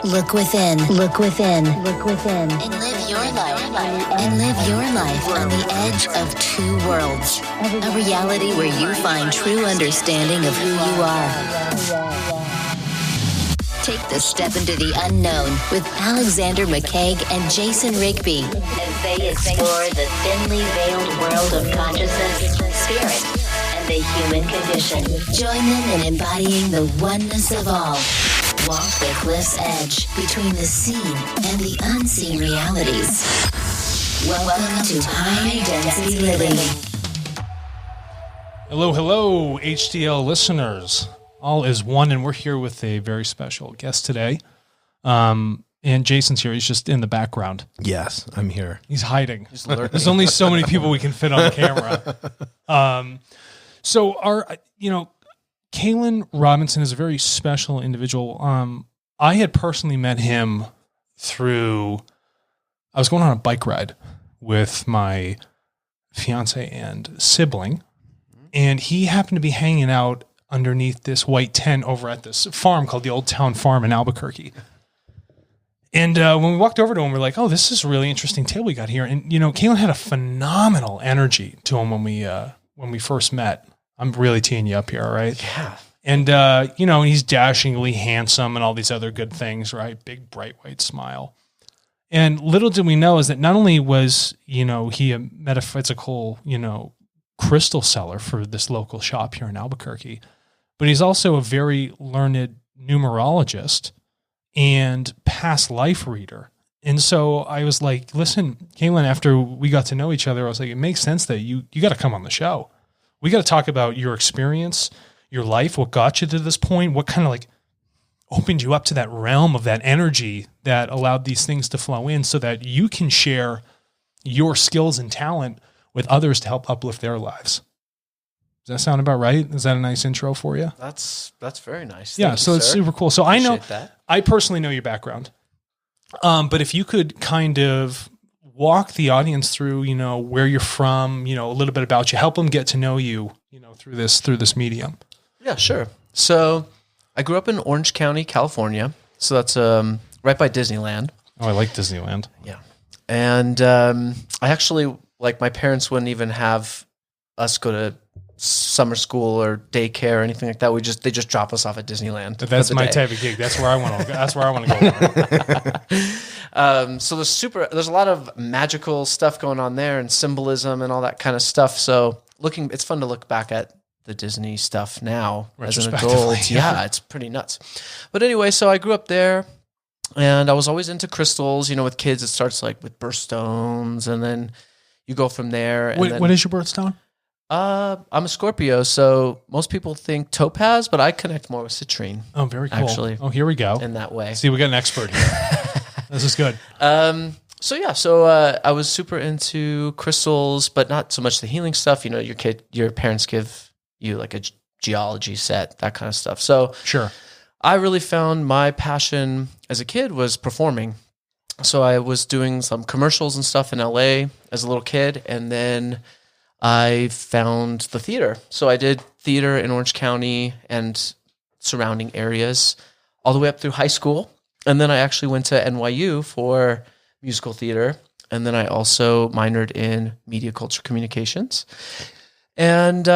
Look within. Look within. Look within. And live your life. And live your life on the edge of two worlds. A reality where you find true understanding of who you are. Take the step into the unknown with Alexander McCaig and Jason Rigby as they explore the thinly veiled world of consciousness, spirit, and the human condition. Join them in embodying the oneness of all. Walk the cliff's edge between the seen and the unseen realities. Welcome to High Density Living. Hello, HDL listeners. All is one, and we're here with a very special guest today. And Jason's here. He's just in the background. Yes, I'm here. He's hiding. There's only so many people we can fit on camera. So Cailan Robinson is a very special individual. I had personally met him I was going on a bike ride with my fiance and sibling, and he happened to be hanging out underneath this white tent over at this farm called the Old Town Farm in Albuquerque. And when we walked over to him, we're like, oh, this is a really interesting table we got here. And, Cailan had a phenomenal energy to him when we first met. I'm really teeing you up here, right? Yeah. And, he's dashingly handsome and all these other good things, right? Big, bright, white smile. And little did we know is that not only was, he a metaphysical, crystal seller for this local shop here in Albuquerque, but he's also a very learned numerologist and past life reader. And so I was like, listen, Cailan, after we got to know each other, I was like, it makes sense that you got to come on the show. We got to talk about your experience, your life, what got you to this point, what kind of opened you up to that realm of that energy that allowed these things to flow in so that you can share your skills and talent with others to help uplift their lives. Does that sound about right? Is that a nice intro for you? That's very nice. Yeah, so it's super cool. So I personally know your background. But if you could kind of walk the audience through, where you're from, a little bit about you, help them get to know you, through this medium. Yeah, sure. So I grew up in Orange County, California. So that's right by Disneyland. Oh, I like Disneyland. Yeah. And I actually, my parents wouldn't even have us go to summer school or daycare or anything like that. They just drop us off at Disneyland. That's my type of gig. That's where I want to. That's where I want to go. So there's a lot of magical stuff going on there and symbolism and all that kind of stuff. So it's fun to look back at the Disney stuff now as an adult. Yeah, it's pretty nuts. But anyway, so I grew up there. And I was always into crystals. With kids, it starts with birthstones, and then you go from there. And what is your birthstone? I'm a Scorpio, so most people think topaz, but I connect more with citrine. Oh, very cool. Actually, here we go. In that way. See, we got an expert here. This is good. So I was super into crystals, but not so much the healing stuff. Your parents give you a geology set, that kind of stuff. So sure. I really found my passion as a kid was performing. So I was doing some commercials and stuff in LA as a little kid, and then I found the theater. So I did theater in Orange County and surrounding areas all the way up through high school. And then I actually went to NYU for musical theater. And then I also minored in media culture communications. And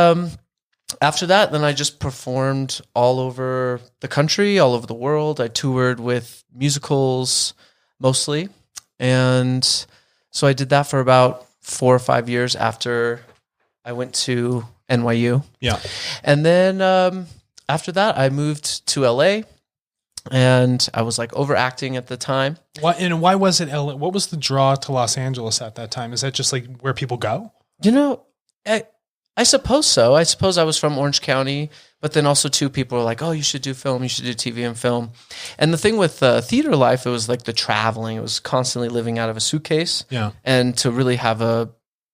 after that, then I just performed all over the country, all over the world. I toured with musicals mostly. And so I did that for about 4 or 5 years after I went to NYU. Yeah. And then after that, I moved to LA, and I was overacting at the time. Why was it LA? What was the draw to Los Angeles at that time? Is that just where people go? I suppose so. I suppose I was from Orange County, but then also too, people were like, oh, you should do film, you should do TV and film. And the thing with theater life, it was the traveling. It was constantly living out of a suitcase. Yeah. And to really have a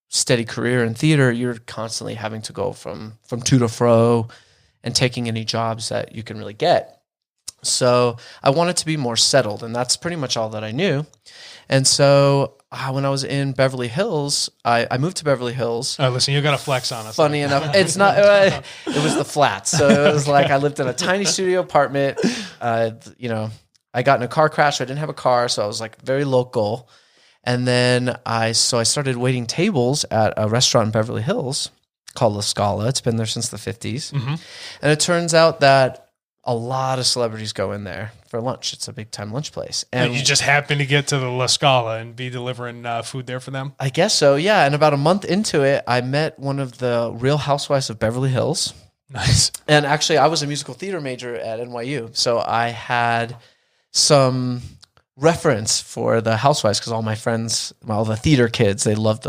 steady career in theater, you're constantly having to go from to to fro and taking any jobs that you can really get. So I wanted to be more settled, and that's pretty much all that I knew. And so when I was in Beverly Hills, I moved to Beverly Hills. Oh, listen, you got to flex on us. Funny enough, it's not. It was the flats. So it was I lived in a tiny studio apartment. I got in a car crash. I didn't have a car, so I was like very local. And then I started waiting tables at a restaurant in Beverly Hills called La Scala. It's been there since the 50s. Mm-hmm. And it turns out that a lot of celebrities go in there for lunch. It's a big time lunch place. And you just happen to get to the La Scala and be delivering food there for them? I guess so, yeah. And about a month into it, I met one of the Real Housewives of Beverly Hills. Nice. And actually, I was a musical theater major at NYU. So I had some reference for the Housewives because all my friends, all the theater kids, they loved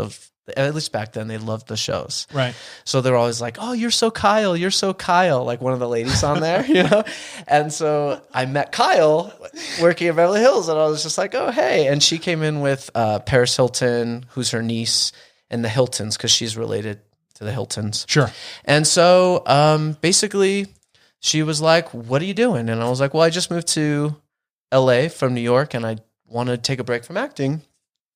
at least back then, they loved the shows. Right. So they're always like, oh, you're so Kyle, like one of the ladies on there, you know? And so I met Kyle working at Beverly Hills, and I was just like, oh, hey. And she came in with Paris Hilton, who's her niece, and the Hiltons, because she's related to the Hiltons. Sure. And so basically she was like, what are you doing? And I was like, well, I just moved to LA from New York, and I want to take a break from acting.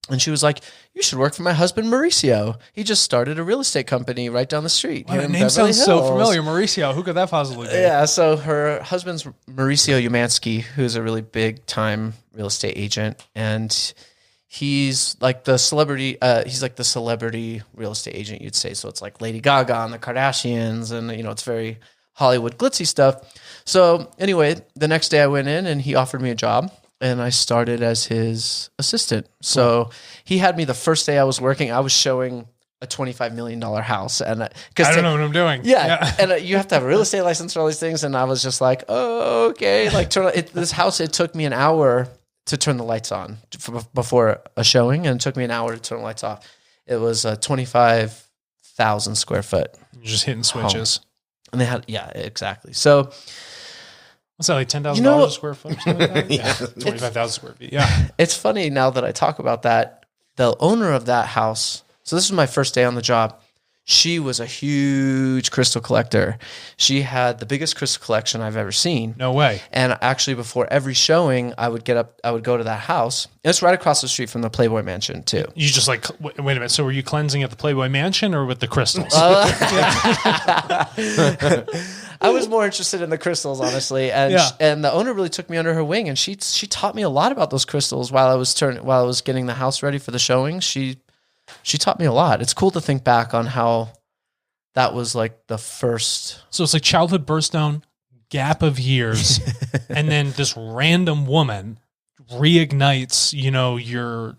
And she was like, you should work for my husband, Mauricio. He just started a real estate company right down the street. Wow, that name sounds so familiar. Mauricio, who could that possibly be? Yeah, so her husband's Mauricio Umansky, who's a really big-time real estate agent. And he's like the celebrity real estate agent, you'd say. So it's like Lady Gaga and the Kardashians, and, you know, it's very Hollywood glitzy stuff. So anyway, the next day I went in and he offered me a job. And I started as his assistant. So he had me the first day I was working. I was showing a $25 million house. And I don't know what I'm doing. Yeah. And you have to have a real estate license for all these things. And I was just like, oh, okay. Like this house, it took me an hour to turn the lights on before a showing. And it took me an hour to turn the lights off. It was a 25,000 square foot. You're just hitting switches. Home. And they had, yeah, exactly. So what's that, like $10,000 a square foot or something like that? Yeah, 25,000 square feet. Yeah. It's funny now that I talk about that. The owner of that house, so this was my first day on the job. She was a huge crystal collector. She had the biggest crystal collection I've ever seen. No way. And actually, before every showing, I would go to that house. And it's right across the street from the Playboy Mansion, too. You just like, wait a minute. So were you cleansing at the Playboy Mansion or with the crystals? I was more interested in the crystals, honestly, and and the owner really took me under her wing, and she taught me a lot about those crystals while I was getting the house ready for the showing. She taught me a lot. It's cool to think back on how that was like the first. So it's like childhood burst down, gap of years, and then this random woman reignites, you know, your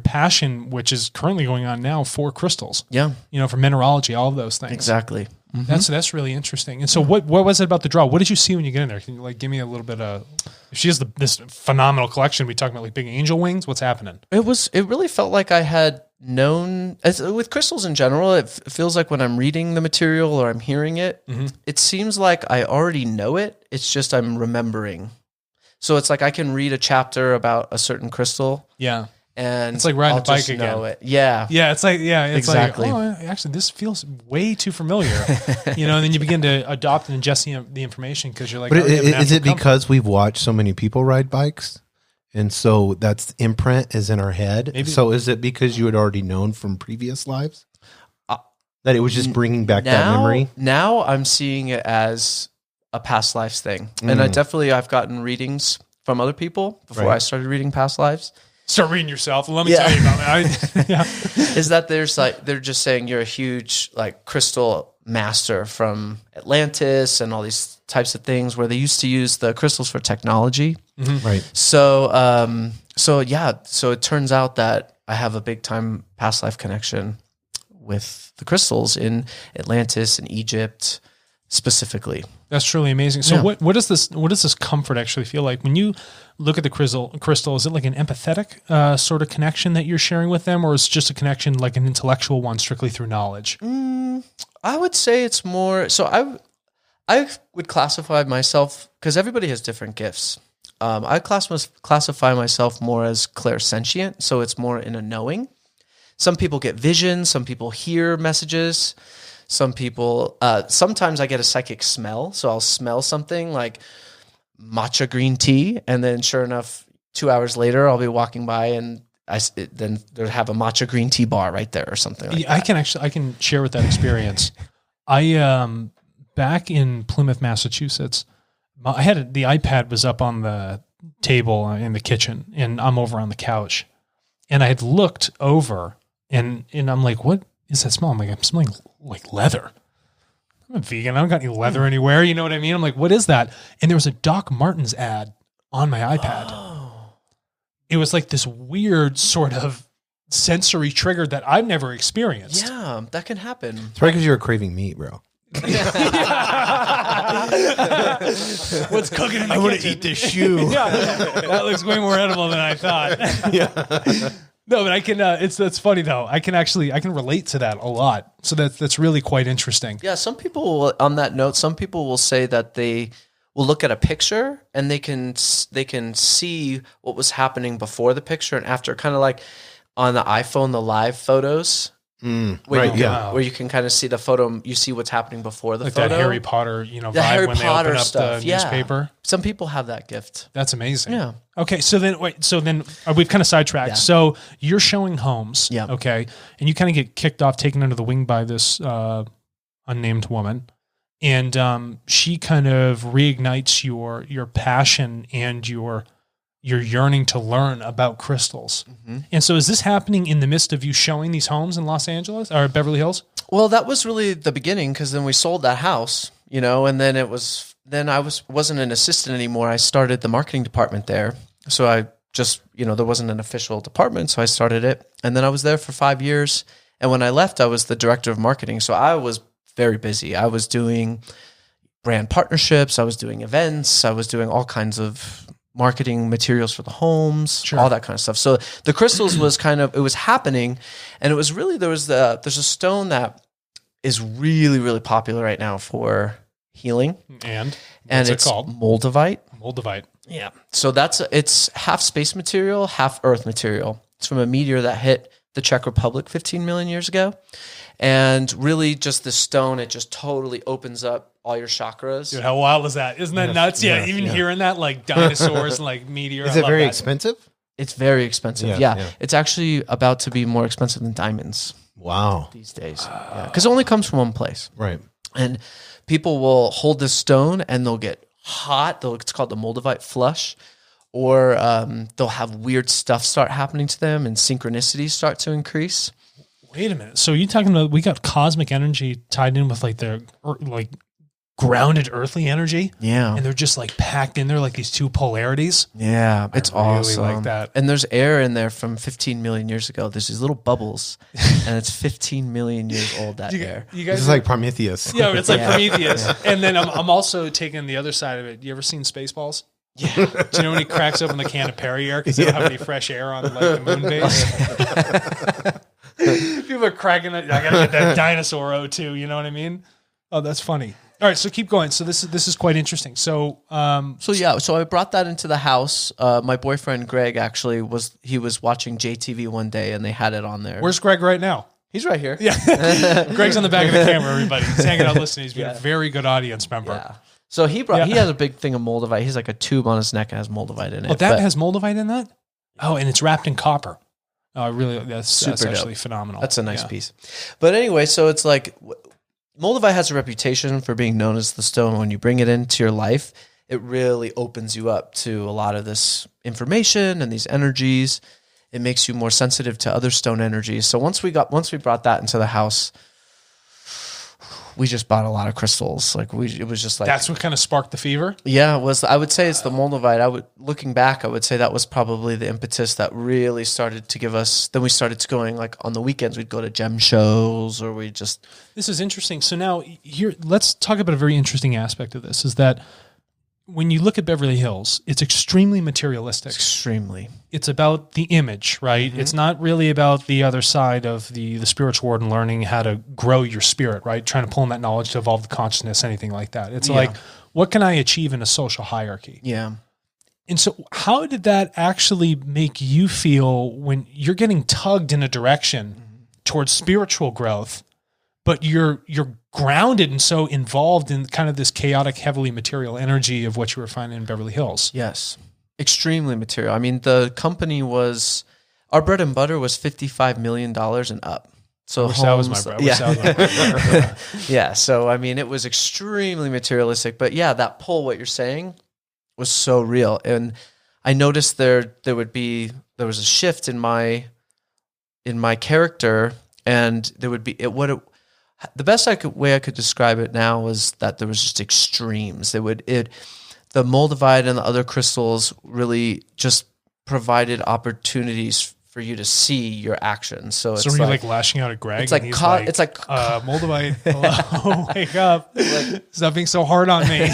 passion, which is currently going on now for crystals. Yeah, you know, for mineralogy, all of those things. Exactly. Mm-hmm. That's really interesting. And so what was it about the draw? What did you see when you get in there? Can you like give me a little bit of, if she has this phenomenal collection, we talking about like big angel wings, what's happening? It really felt like I had known, with crystals in general, it feels like when I'm reading the material or I'm hearing it, it seems like I already know it. It's just I'm remembering. So it's like I can read a chapter about a certain crystal. Yeah. And it's like riding a bike again. It. Yeah. Yeah. It's like, it's exactly. Like, oh, actually, this feels way too familiar. You know, and then you begin to adopt and ingest the information because you're like, but is it because we've watched so many people ride bikes? And so that's imprint is in our head. Maybe. So is it because you had already known from previous lives that it was just bringing back that memory? Now I'm seeing it as a past lives thing. And I've gotten readings from other people before I started reading past lives. Start reading yourself. Let me tell you about it. Is that they're just saying you're a huge like crystal master from Atlantis and all these types of things where they used to use the crystals for technology. Mm-hmm. Right. So, so it turns out that I have a big time past life connection with the crystals in Atlantis and Egypt specifically. That's truly amazing. So what does this comfort actually feel like when you look at the crystal? Is it like an empathetic sort of connection that you're sharing with them, or is it just a connection like an intellectual one strictly through knowledge? I would say it's more. So I would classify myself, because everybody has different gifts. I classify myself more as clairsentient, so it's more in a knowing. Some people get visions. Some people hear messages. Some people, sometimes I get a psychic smell. So I'll smell something like matcha green tea. And then sure enough, 2 hours later, I'll be walking by and then they'll have a matcha green tea bar right there or something like that. I can share with that experience. Back in Plymouth, Massachusetts, the iPad was up on the table in the kitchen, and I'm over on the couch, and I had looked over, and I'm like, what is that smell? I'm like, I'm smelling like leather. I'm a vegan. I don't got any leather anywhere. You know what I mean? I'm like, what is that? And there was a Doc Martens ad on my iPad. Oh. It was like this weird sort of sensory trigger that I've never experienced. Yeah, that can happen. It's probably because you were craving meat, bro. What's cooking in the I want to kitchen? eat this shoe. Yeah, that looks way more edible than I thought. Yeah. No, but I can. That's funny though. I can relate to that a lot. So that's really quite interesting. Yeah, some people on that note, some people will say that they will look at a picture and they can see what was happening before the picture and after, kind of like on the iPhone, the live photos. Where you can kind of see the photo, you see what's happening before the photo. Like that Harry Potter, the vibe Harry when Potter they open stuff, up the newspaper. Some people have that gift. That's amazing. Yeah. Okay, so then we've kind of sidetracked. Yeah. So you're showing homes, yeah. Okay, and you kind of get kicked off, taken under the wing by this unnamed woman, and she kind of reignites your passion and your yearning to learn about crystals. Mm-hmm. And so is this happening in the midst of you showing these homes in Los Angeles or Beverly Hills? Well, that was really the beginning, because then we sold that house, and then I wasn't an assistant anymore. I started the marketing department there. So I just, there wasn't an official department, so I started it. And then I was there for 5 years. And when I left, I was the director of marketing. So I was very busy. I was doing brand partnerships. I was doing events. I was doing all kinds of marketing materials for the homes, sure, all that kind of stuff. So the crystals was it was happening, and it was really, there's a stone that is really, really popular right now for healing. And it's called? Moldavite. Moldavite. Yeah. So it's half space material, half earth material. It's from a meteor that hit the Czech Republic 15 million years ago. And really just the stone, it just totally opens up all your chakras. Dude, how wild is that? Isn't that nuts? Yeah, even hearing that, like dinosaurs and like meteor. Is it very expensive? It's very expensive. Yeah. It's actually about to be more expensive than diamonds. Wow. These days. Because it only comes from one place. Right. And people will hold this stone and they'll get hot. It's called the Moldavite flush. Or they'll have weird stuff start happening to them and synchronicities start to increase. Wait a minute. So you're talking about, we got cosmic energy tied in with like their grounded earthly energy? Yeah. And they're just like packed in there like these two polarities? Yeah. It's awesome. Really like that. And there's air in there from 15 million years ago. There's these little bubbles and it's 15 million years old, that air. You guys this is like Prometheus. Yeah, it's like Prometheus. Yeah. And then I'm also taking the other side of it. You ever seen Spaceballs? Yeah. Do you know when he cracks open the can of Perrier because they don't have any fresh air on like the moon base? People are cracking it. I gotta get that dinosaur O2. You know what I mean? Oh, that's funny. All right, so keep going. So this is quite interesting. So so I brought that into the house. My boyfriend Greg actually was watching JTV one day and they had it on there. Where's Greg right now? He's right here. Yeah, Greg's on the back of the camera. Everybody, he's hanging out listening. He's been a very good audience member. Yeah. So he has a big thing of moldavite. He's like a tube on his neck that has moldavite in it. Oh, that has moldavite in that? Oh, and it's wrapped in copper. Oh, really? That's actually phenomenal. That's a nice piece. But anyway, so it's like moldavite has a reputation for being known as the stone. When you bring it into your life, it really opens you up to a lot of this information and these energies. It makes you more sensitive to other stone energies. So once we brought that into the house, we just bought a lot of crystals. It was just like, that's what kind of sparked the fever. Yeah, I would say it's the moldavite. Looking back, I would say that was probably the impetus that really started to give us. Then we started going like on the weekends, we'd go to gem shows, or we just. This is interesting. So now here, let's talk about a very interesting aspect of this. Is that when you look at Beverly Hills, it's extremely materialistic. Extremely. It's about the image, right? Mm-hmm. It's not really about the other side of the spiritual world and learning how to grow your spirit, right? Trying to pull in that knowledge to evolve the consciousness, anything like that. It's like, what can I achieve in a social hierarchy? Yeah. And so how did that actually make you feel when you're getting tugged in a direction towards spiritual growth, but you're grounded and so involved in kind of this chaotic, heavily material energy of what you were finding in Beverly Hills? Yes. Extremely material. I mean, the company our bread and butter was $55 million and up. So that was my bread. Yeah. Yeah. So, I mean, it was extremely materialistic, but yeah, that pull, what you're saying was so real. And I noticed there was a shift in my character, and there would be the best way I could describe it now was that there was just extremes. The moldavite and the other crystals really just provided opportunities for you to see your actions. So it's were you like lashing out at Greg? It's like moldavite, hello, wake up! Stop being so hard on me.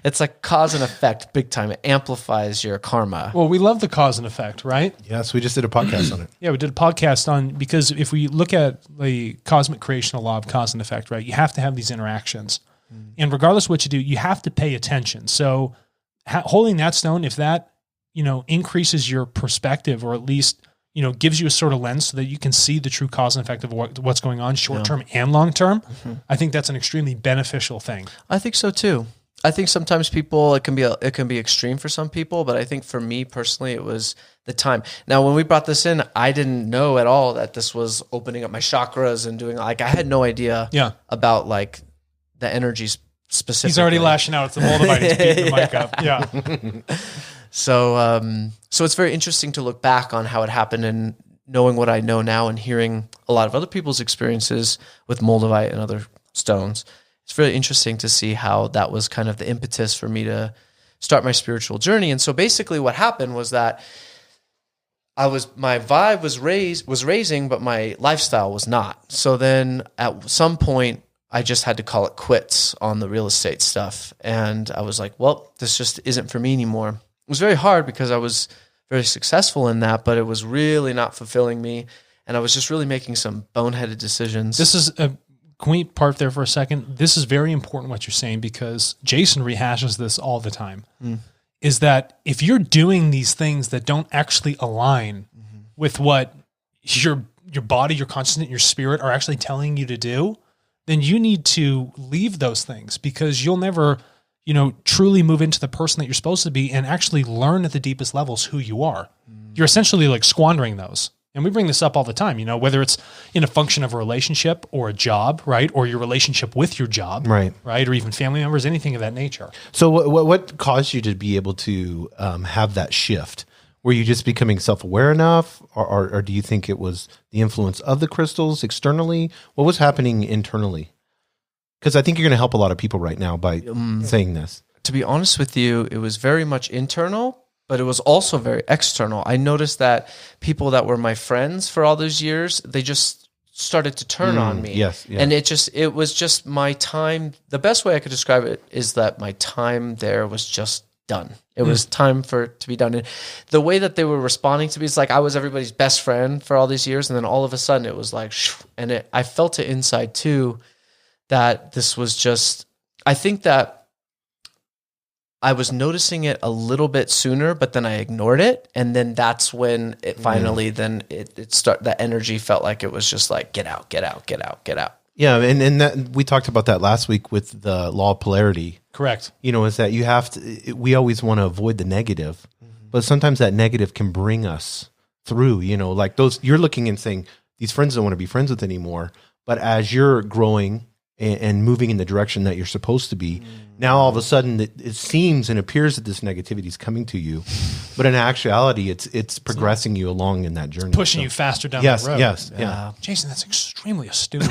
It's like cause and effect, big time. It amplifies your karma. Well, we love the cause and effect, right? Yes, we just did a podcast on it. Yeah, we did a podcast on, because if we look at the cosmic creational law of cause and effect, right, you have to have these interactions. And regardless of what you do, you have to pay attention. So holding that stone, if that, increases your perspective, or at least, gives you a sort of lens so that you can see the true cause and effect of what's going on short-term and long-term, I think that's an extremely beneficial thing. I think so too. I think sometimes people, it can be extreme for some people, but I think for me personally, it was the time. Now, when we brought this in, I didn't know at all that this was opening up my chakras and doing, I had no idea about the energies specifically. He's already lashing out. It's the moldavite. He's beating the mic up. Yeah. So it's very interesting to look back on how it happened, and knowing what I know now and hearing a lot of other people's experiences with moldavite and other stones. It's really interesting to see how that was kind of the impetus for me to start my spiritual journey. And so basically what happened was that my vibe was raising, but my lifestyle was not. So then at some point I just had to call it quits on the real estate stuff. And I was like, well, this just isn't for me anymore. It was very hard because I was very successful in that, but it was really not fulfilling me. And I was just really making some boneheaded decisions. Can we part there for a second? This is very important what you're saying, because Jason rehashes this all the time, is that if you're doing these things that don't actually align with what your body, your consciousness, your spirit are actually telling you to do, then you need to leave those things, because you'll never, truly move into the person that you're supposed to be and actually learn at the deepest levels who you are. You're essentially like squandering those. And we bring this up all the time, whether it's in a function of a relationship or a job, right? Or your relationship with your job, right? Or even family members, anything of that nature. So what caused you to be able to have that shift? Were you just becoming self-aware enough? Or do you think it was the influence of the crystals externally? What was happening internally? Because I think you're going to help a lot of people right now by saying this. To be honest with you, it was very much internal, but it was also very external. I noticed that people that were my friends for all those years, they just started to turn on me. Yes. Yeah. And it was just my time. The best way I could describe it is that my time there was just done. It was time for it to be done. And the way that they were responding to me, it's like I was everybody's best friend for all these years. And then all of a sudden it was like, and I felt it inside too, that this was just, I think that I was noticing it a little bit sooner, but then I ignored it. And then that's when it finally, that energy felt like it was just like, get out, get out, get out, get out. Yeah. And that, we talked about that last week with the law of polarity. Correct. Is that you have to, we always want to avoid the negative, but sometimes that negative can bring us through, like those, you're looking and saying, these friends don't want to be friends with anymore. But as you're growing and moving in the direction that you're supposed to be, now all of a sudden it seems and appears that this negativity is coming to you, but in actuality, it's progressing you along in that journey, pushing you faster down the road. Yes, yeah. Jason, that's extremely astute.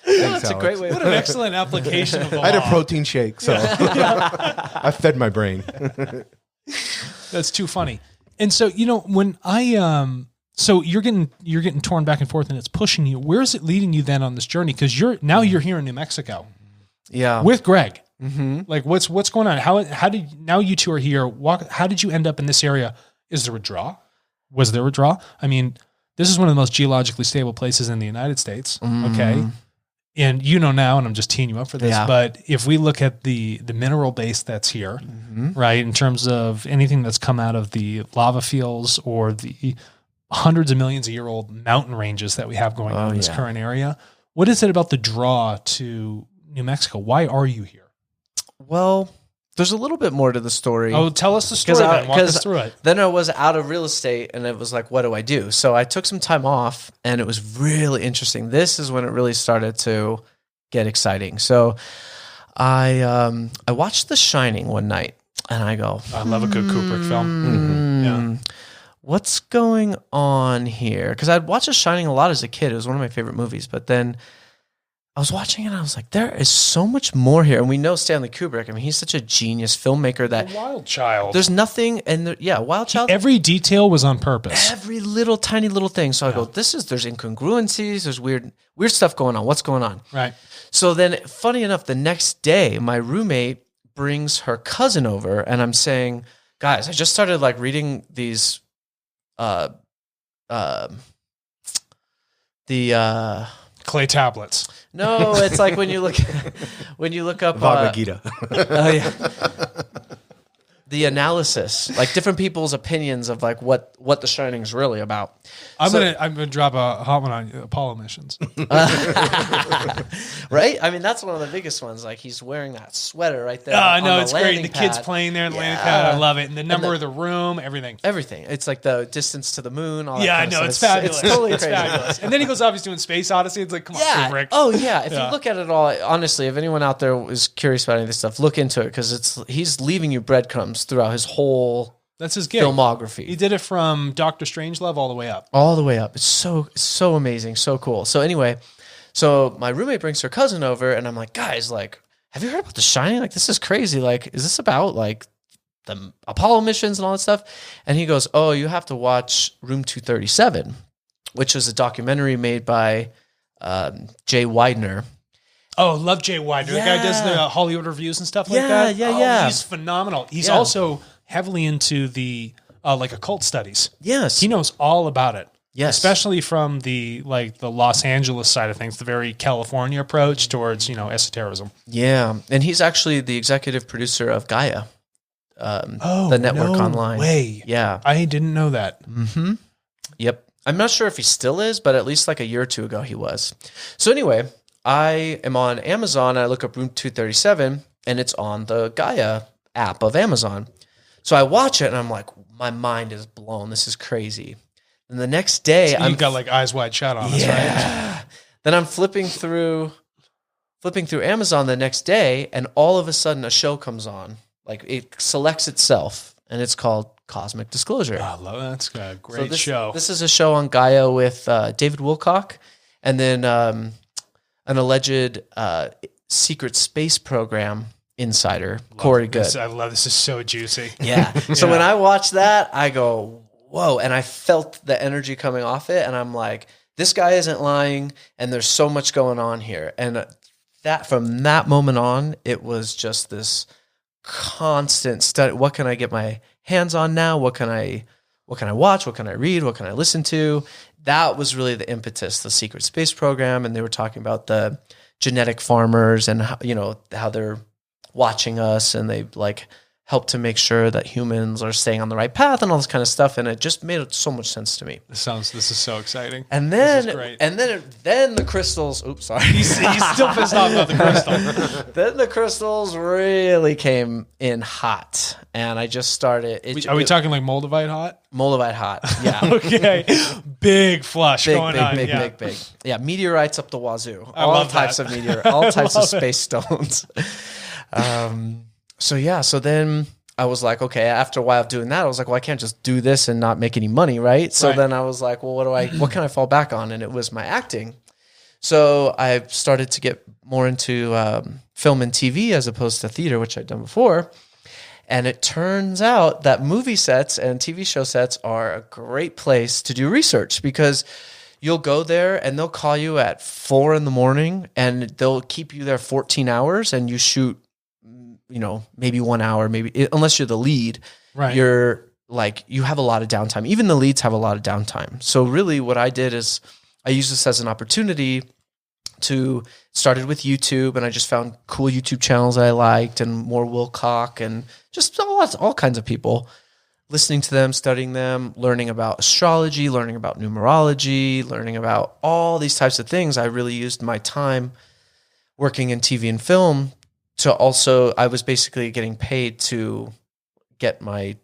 That's a great way. What an excellent application of the law. I had a protein shake, so I fed my brain. That's too funny. And so, when I so you're getting torn back and forth, and it's pushing you. Where is it leading you then on this journey? Because you're here in New Mexico, with Greg. Like what's going on? How did now you two are here? How did you end up in this area? Is there a draw? Was there a draw? I mean, this is one of the most geologically stable places in the United States. Okay. And now, and I'm just teeing you up for this, but if we look at the mineral base that's here, right, in terms of anything that's come out of the lava fields or the hundreds of millions of year old mountain ranges that we have going on in this current area, what is it about the draw to New Mexico? Why are you here? Well, there's a little bit more to the story. Oh, tell us the story then. Walk us through it. Then I was out of real estate, and it was like, what do I do? So I took some time off, and it was really interesting. This is when it really started to get exciting. So I watched The Shining one night, And I go, I love a good Kubrick film. Yeah. What's going on here? Because I'd watched The Shining a lot as a kid. It was one of my favorite movies. But then I was watching it and I was like, there is so much more here. And we know Stanley Kubrick. I mean, he's such a genius filmmaker that... Wild Child. There's nothing... Wild Child. Every detail was on purpose. Every little, tiny little thing. So I go, there's incongruencies. There's weird stuff going on. What's going on? Right. So then, funny enough, the next day, my roommate brings her cousin over and I'm saying, guys, I just started like reading these... clay tablets. No, it's like when you look up Bhagavad Gita. The analysis, like different people's opinions of like what The Shining is really about. I'm gonna drop a hot one on you, Apollo missions. Right? I mean, that's one of the biggest ones. Like he's wearing that sweater right there. I know, it's great. landing The pad. kids playing there in the landing pad. I love it. And the number of the room, everything. Everything. It's like the distance to the moon. All that Yeah, I kind of know. It's stuff. fabulous. It's totally It's crazy. fabulous. And then he goes off, he's doing Space Odyssey. It's like, come on, Kubrick. Oh, yeah. If Yeah. you look at it all, honestly, if anyone out there is curious about any of this stuff, look into it because he's leaving you breadcrumbs throughout his whole That's his gig. filmography. He did it from Doctor Strangelove all the way up. All the way up. It's so amazing, so cool. So anyway, so my roommate brings her cousin over, and I'm like, guys, like, have you heard about The Shining? Like, this is crazy. Like, is this about like the Apollo missions and all that stuff? And he goes, oh, you have to watch Room 237, which is a documentary made by Jay Widener. Oh, love Jay Widener. The guy does the Hollywood reviews and stuff like that. Yeah. He's phenomenal. He's also heavily into the like occult studies. Yes. He knows all about it. Yes. Especially from the Los Angeles side of things, the very California approach towards, esotericism. Yeah. And he's actually the executive producer of Gaia, the network online. Way. Yeah. I didn't know that. Mm-hmm. Yep. I'm not sure if he still is, but at least like a year or two ago he was. So anyway, I am on Amazon. I look up Room 237 and it's on the Gaia app of Amazon. So I watch it and I'm like, my mind is blown. This is crazy. And the next day, You've got like eyes wide shut on us, right? Then I'm flipping through Amazon the next day, and all of a sudden a show comes on. Like it selects itself, and it's called Cosmic Disclosure. I love that. That's a great show. This is a show on Gaia with David Wilcock, and then an alleged secret space program insider, Corey Good. I love this. Is so juicy. Yeah. So when I watch that, I go, whoa. And I felt the energy coming off it. And I'm like, this guy isn't lying. And there's so much going on here. And that from that moment on, it was just this constant study. What can I get my hands on now? What can I watch? What can I read? What can I listen to? That was really the impetus, the secret space program. And they were talking about the genetic farmers and how they're watching us, and they like help to make sure that humans are staying on the right path and all this kind of stuff. And it just made so much sense to me. This is so exciting. And then the crystals. Oops, sorry. He's still pissed off about the crystal. Then the crystals really came in hot, and I just started. Are we talking like Moldavite hot? Moldavite hot, yeah. Okay, big flush going on. Big. Yeah, meteorites up the wazoo. I love types that. of meteor, all types of space stones. So then I was like, okay, after a while of doing that, I was like, well, I can't just do this and not make any money, right? So then I was like, well, what can I fall back on? And it was my acting. So I started to get more into film and TV as opposed to theater, which I'd done before. And it turns out that movie sets and TV show sets are a great place to do research, because you'll go there and they'll call you at 4 a.m. and they'll keep you there 14 hours and you shoot, maybe 1 hour, unless you're the lead, right? You're like, you have a lot of downtime. Even the leads have a lot of downtime. So really what I did is I used this as an opportunity to started with YouTube, and I just found cool YouTube channels that I liked, and more Wilcock and just all kinds of people, listening to them, studying them, learning about astrology, learning about numerology, learning about all these types of things. I really used my time working in TV and film to also, I was basically getting paid to get my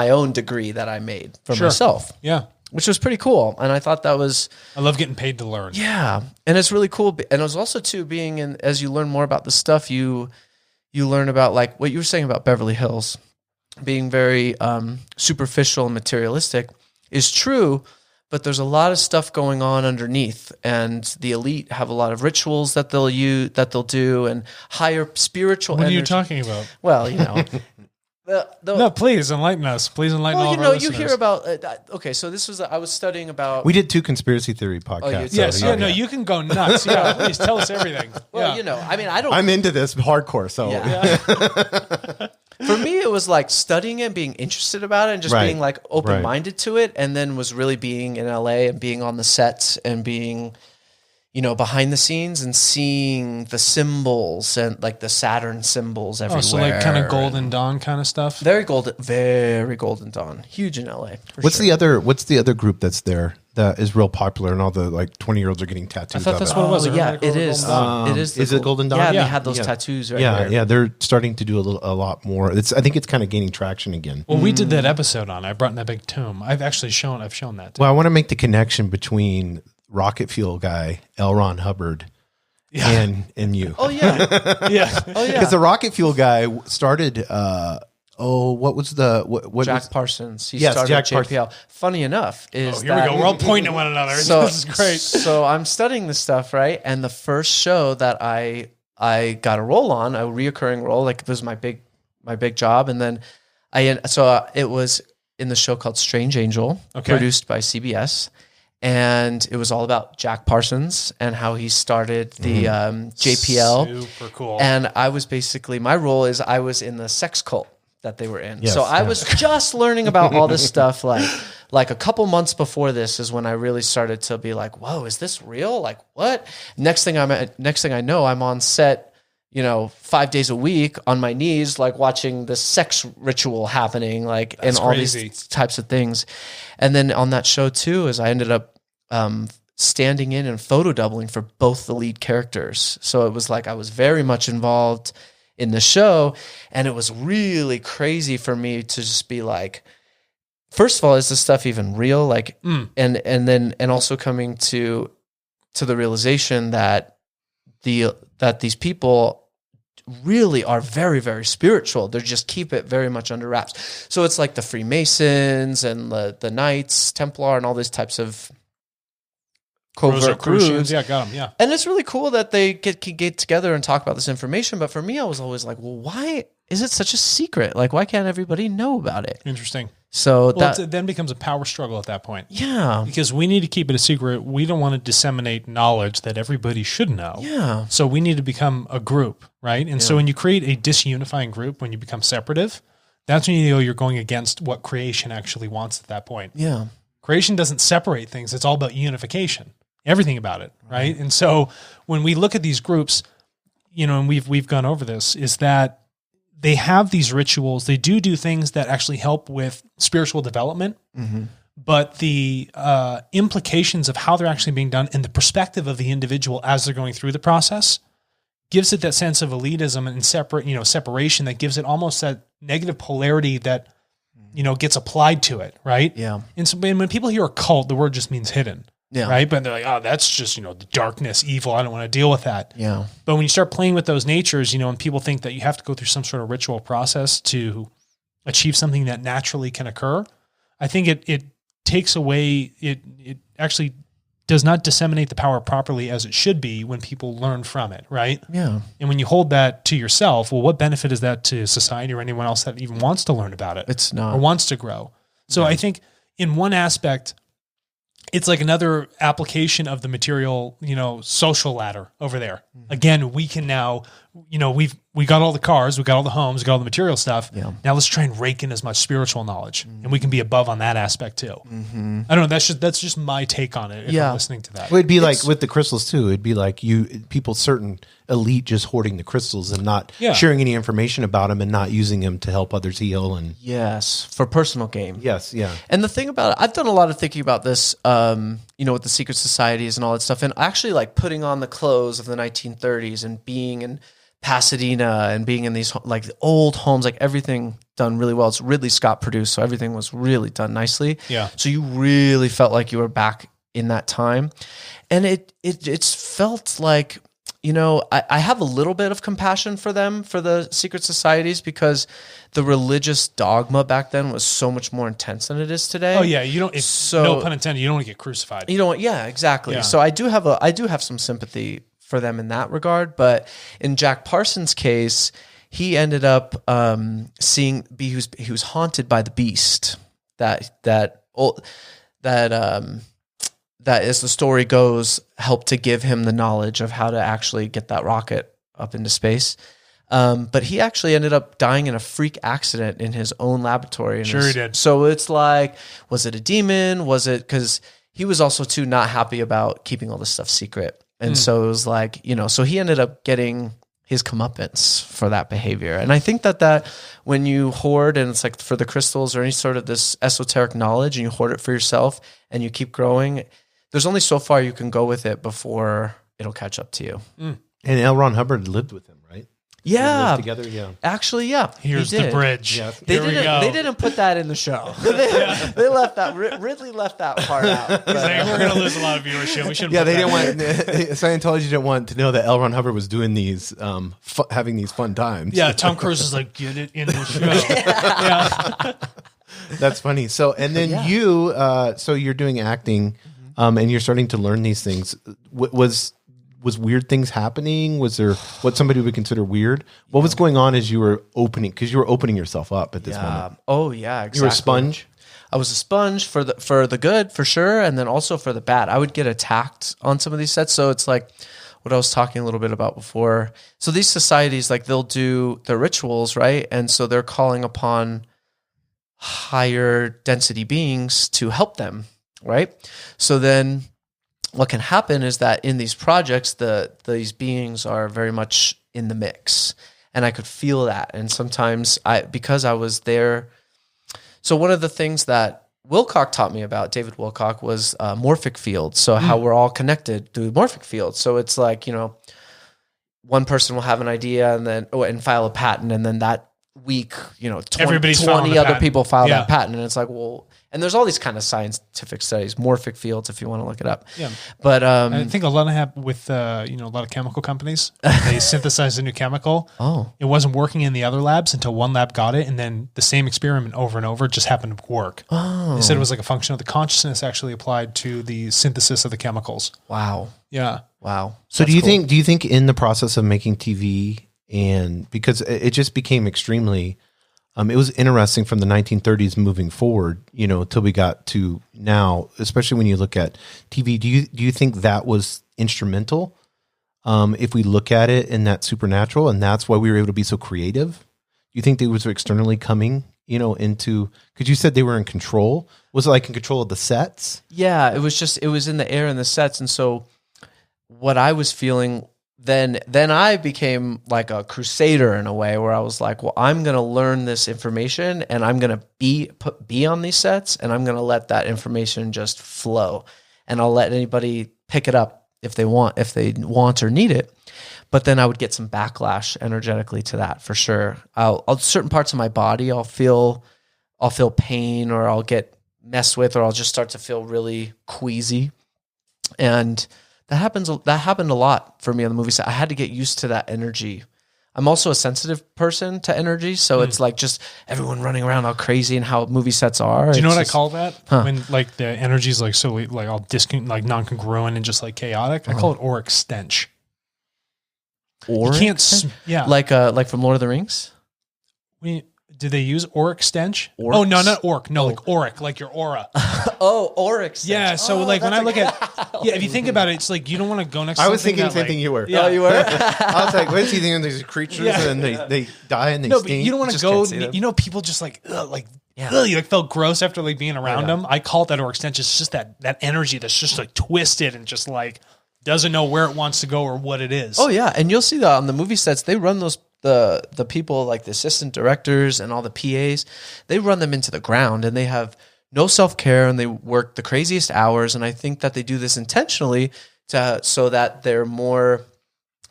own degree that I made for myself. Yeah. Which was pretty cool. And I thought that was... I love getting paid to learn. Yeah. And it's really cool. And it was also too, being in, as you learn more about the stuff, you learn about like what you were saying about Beverly Hills. being very superficial and materialistic is true, but there's a lot of stuff going on underneath, and the elite have a lot of rituals that they'll do, and higher spiritual. What energy. are you talking about? Well, you know. No, please enlighten us. Please enlighten all of our listeners. You hear about. Okay, so this was I was studying about. We did 2 conspiracy theory podcasts. Yes, no, you can go nuts. Yeah, please tell us everything. Well, I mean, I don't. I'm into this hardcore, so. Yeah. For me, it was like studying it, being interested about it, and just being like open-minded to it, and then was really being in LA and being on the sets and being, behind the scenes and seeing the symbols and like the Saturn symbols everywhere. Oh, so like kind of Golden Dawn kind of stuff? Very Golden Dawn. Huge in LA. What's the other group that's there that is real popular and all the like 20-year-olds are getting tattoos? I thought that's what it was. Yeah, it is. It is. Is it Golden Dawn? Yeah, they had those tattoos right there. Yeah, they're starting to do a lot more. I think it's kind of gaining traction again. Well, we did that episode on I brought in that big tomb. I've shown that. Well, I want to make the connection between rocket fuel guy L. Ron Hubbard and you. Oh yeah, yeah. Oh yeah. Because the rocket fuel guy started. What was what Jack Parsons? He Yes, started Jack JPL. Funny enough, is here we go. We're all pointing at one another. This is great. So I'm studying this stuff, right? And the first show that I got a role on, a reoccurring role, like it was my big job, and then it was in the show called Strange Angel, produced by CBS. And it was all about Jack Parsons and how he started the JPL. Super cool. And I was basically, my role is I was in the sex cult that they were in. Yes, so I was just learning about all this stuff. Like a couple months before this is when I really started to be like, whoa, is this real? Like what? Next thing I know, I'm on set, 5 days a week on my knees, like watching this sex ritual happening, like and all these types of things. And then on that show too, is I ended up standing in and photo doubling for both the lead characters. So it was like I was very much involved in the show, and it was really crazy for me to just be like, first of all, is this stuff even real? Like, and also coming to the realization that these people really are very, very spiritual. They just keep it very much under wraps. So it's like the Freemasons and the Knights Templar and all these types of covert groups. Yeah, got them. Yeah, and it's really cool that they get together and talk about this information. But for me, I was always like, well, why is it such a secret? Like, why can't everybody know about it? Interesting. So it then becomes a power struggle at that point. Yeah. Because we need to keep it a secret. We don't want to disseminate knowledge that everybody should know. Yeah. So we need to become a group, right? And so when you create a disunifying group, when you become separative, that's when you know you're going against what creation actually wants at that point. Yeah. Creation doesn't separate things. It's all about unification. Everything about it, right? And so when we look at these groups, and we've gone over this, is that they have these rituals. They do things that actually help with spiritual development, but the implications of how they're actually being done and the perspective of the individual as they're going through the process gives it that sense of elitism and separation that gives it almost that negative polarity that, gets applied to it, right? Yeah. And so when people hear occult, the word just means hidden. Yeah. Right. But they're like, oh, that's just, the darkness, evil. I don't want to deal with that. Yeah. But when you start playing with those natures, and people think that you have to go through some sort of ritual process to achieve something that naturally can occur, I think it takes away, it actually does not disseminate the power properly as it should be when people learn from it. Right. Yeah. And when you hold that to yourself, well, what benefit is that to society or anyone else that even wants to learn about it? It's not. Or wants to grow. So I think in one aspect, it's like another application of the material, social ladder over there. Again, we can now, we got all the cars, we got all the homes, we got all the material stuff. Yeah. Now let's try and rake in as much spiritual knowledge, and we can be above on that aspect too. I don't know. That's just my take on it. If I'm listening to that, well, it'd be like with the crystals too. It'd be like certain elite just hoarding the crystals and not sharing any information about them and not using them to help others heal. And yes, for personal gain. Yes, yeah. And the thing about it, I've done a lot of thinking about this, with the secret societies and all that stuff, and actually like putting on the clothes of the 1930s and being in Pasadena and being in these like old homes, like everything done really well. It's Ridley Scott produced, so everything was really done nicely. Yeah. So you really felt like you were back in that time, and it's felt like I have a little bit of compassion for them, for the secret societies, because the religious dogma back then was so much more intense than it is today. Oh yeah, you don't. No pun intended. You don't want to get crucified. You don't. Yeah, exactly. Yeah. So I do have some sympathy for them in that regard. But in Jack Parsons' case, he ended up he was haunted by the beast that as the story goes, helped to give him the knowledge of how to actually get that rocket up into space. But he actually ended up dying in a freak accident in his own laboratory. He did. So it's like, was it a demon? Was it, because he was also too not happy about keeping all this stuff secret. And so it was like, so he ended up getting his comeuppance for that behavior. And I think that when you hoard, and it's like for the crystals or any sort of this esoteric knowledge, and you hoard it for yourself and you keep growing, there's only so far you can go with it before it'll catch up to you. And L. Ron Hubbard lived with him, right? Yeah. Together, yeah. Actually, yeah. Here's the bridge. Yeah. They didn't put that in the show. They left that. Ridley left that part out. He's like, we're going to lose a lot of viewership. We shouldn't. Yeah, they didn't want Scientology didn't want to know that L. Ron Hubbard was doing these, having these fun times. Yeah, Tom Cruise is like, get it in the show. Yeah. That's funny. So, and then you, so you're doing acting, and you're starting to learn these things. Was weird things happening? Was there what somebody would consider weird? What was going on as you were opening? Because you were opening yourself up at this moment. Oh yeah, exactly. You were a sponge. I was a sponge for the good, for sure, and then also for the bad. I would get attacked on some of these sets, so it's like what I was talking a little bit about before. So these societies, like, they'll do their rituals, right? And so they're calling upon higher density beings to help them, right? So then what can happen is that in these projects, these beings are very much in the mix, and I could feel that. And sometimes because I was there. So one of the things that Wilcock taught me about, David Wilcock, was morphic fields. So how we're all connected through morphic fields. So it's like, one person will have an idea and file a patent, and then that week, 20 other people file that patent, and it's like, well. And there's all these kind of scientific studies, morphic fields, if you want to look it up. Yeah. But I think a lot of happen with a lot of chemical companies. They synthesize a new chemical. Oh. It wasn't working in the other labs until one lab got it, and then the same experiment over and over just happened to work. Oh. They said it was like a function of the consciousness actually applied to the synthesis of the chemicals. Wow. Yeah. Wow. So do you think in the process of making TV, and because it just became extremely it was interesting from the 1930s moving forward, till we got to now, especially when you look at TV. Do you think that was instrumental? If we look at it in that supernatural, and that's why we were able to be so creative. Do you think they was externally coming, into, because you said they were in control. Was it like in control of the sets? Yeah, it was in the air and the sets. And so what I was feeling, then I became like a crusader in a way, where I was like, well, I'm going to learn this information, and I'm going to be on these sets, and I'm going to let that information just flow, and I'll let anybody pick it up if they want or need it. But then I would get some backlash energetically to that, for sure. I'll certain parts of my body, I'll feel pain, or I'll get messed with, or I'll just start to feel really queasy. And that happened a lot for me on the movie set. I had to get used to that energy. I'm also a sensitive person to energy, so it's like just everyone running around all crazy and how movie sets are. Do you know what I call that? When like the energy is like so like all non-congruent and just like chaotic. I call it auric stench. Auric? You can't, yeah. Like from Lord of the Rings? Did they use auric stench? Orcs? Oh, no, not orc. No, like auric, like your aura. Oh, auric stench. Yeah, so like when I look at, if you think about it, it's like you don't want to go next to I was thinking the same like, thing you were. Yeah. Oh, you were? I was like, what is he thinking? These creatures and they die and they no, stink. but you don't want to go, people just like, you like felt gross after like being around them. I call it that auric stench. It's just that energy that's just like twisted and just like doesn't know where it wants to go or what it is. Oh yeah, and you'll see that on the movie sets. They run the people, like the assistant directors and all the PAs, they run them into the ground, and they have no self-care, and they work the craziest hours. And I think that they do this intentionally so that they're more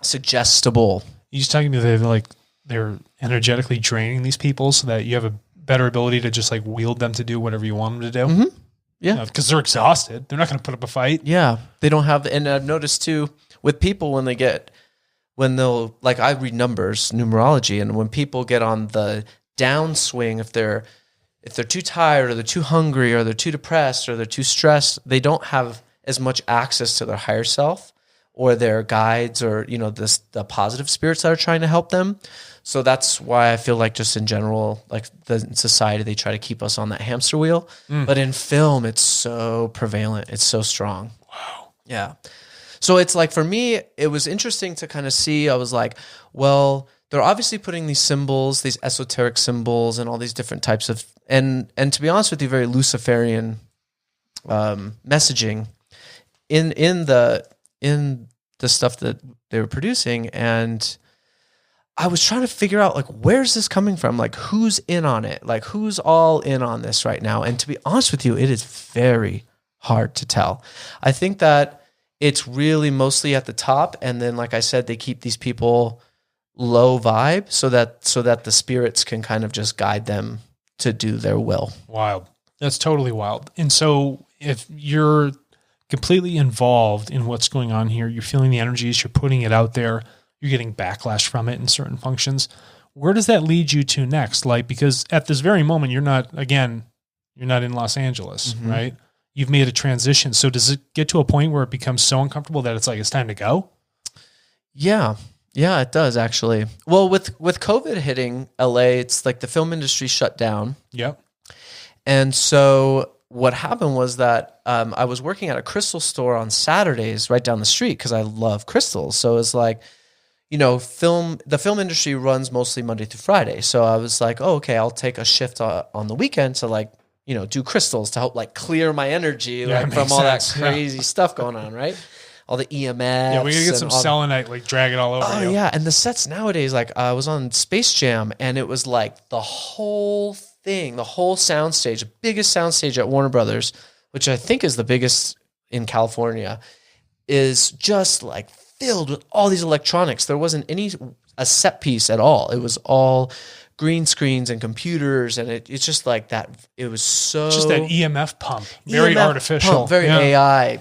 suggestible. You just talking to they're energetically draining these people so that you have a better ability to just like wield them to do whatever you want them to do. Mm-hmm. Yeah. Because they're exhausted. They're not going to put up a fight. Yeah. They don't have, and I've noticed too with people when they get when they'll, like, I read numbers, numerology, and when people get on the downswing, if they're too tired or they're too hungry or they're too depressed or they're too stressed, they don't have as much access to their higher self or their guides or, the positive spirits that are trying to help them. So that's why I feel like just in general, like the society, they try to keep us on that hamster wheel. But in film, it's so prevalent. It's so strong. Wow. Yeah. So it's like, for me, it was interesting to kind of see. I was like, well, they're obviously putting these symbols, these esoteric symbols and all these different types of, and to be honest with you, very Luciferian messaging in the stuff that they were producing. And I was trying to figure out, like, where's this coming from? Like, who's in on it? Like, who's all in on this right now? And to be honest with you, it is very hard to tell. I think that it's really mostly at the top. And then, like I said, they keep these people low vibe so that the spirits can kind of just guide them to do their will. Wild. That's totally wild. And so if you're completely involved in what's going on here, you're feeling the energies, you're putting it out there, you're getting backlash from it in certain functions. Where does that lead you to next? Like, because at this very moment, you're not in Los Angeles, right? You've made a transition. So does it get to a point where it becomes so uncomfortable that it's like, it's time to go? Yeah. Yeah, it does actually. Well, with COVID hitting LA, it's like the film industry shut down. Yep. And so what happened was that I was working at a crystal store on Saturdays right down the street because I love crystals. So it's like, the film industry runs mostly Monday through Friday. So I was like, oh, okay, I'll take a shift on the weekend to, like, do crystals to help, like, clear my energy, like, from all that crazy stuff going on, right? All the EMFs. Yeah, we gotta get some selenite, like, drag it all over. Oh, yeah. And the sets nowadays, like, I was on Space Jam, and it was like the whole thing, the whole soundstage, the biggest soundstage at Warner Brothers, which I think is the biggest in California, is just like filled with all these electronics. There wasn't a set piece at all. It was all green screens and computers, and it's just like that. It was so just that EMF pump, very EMF artificial, pump, very AI,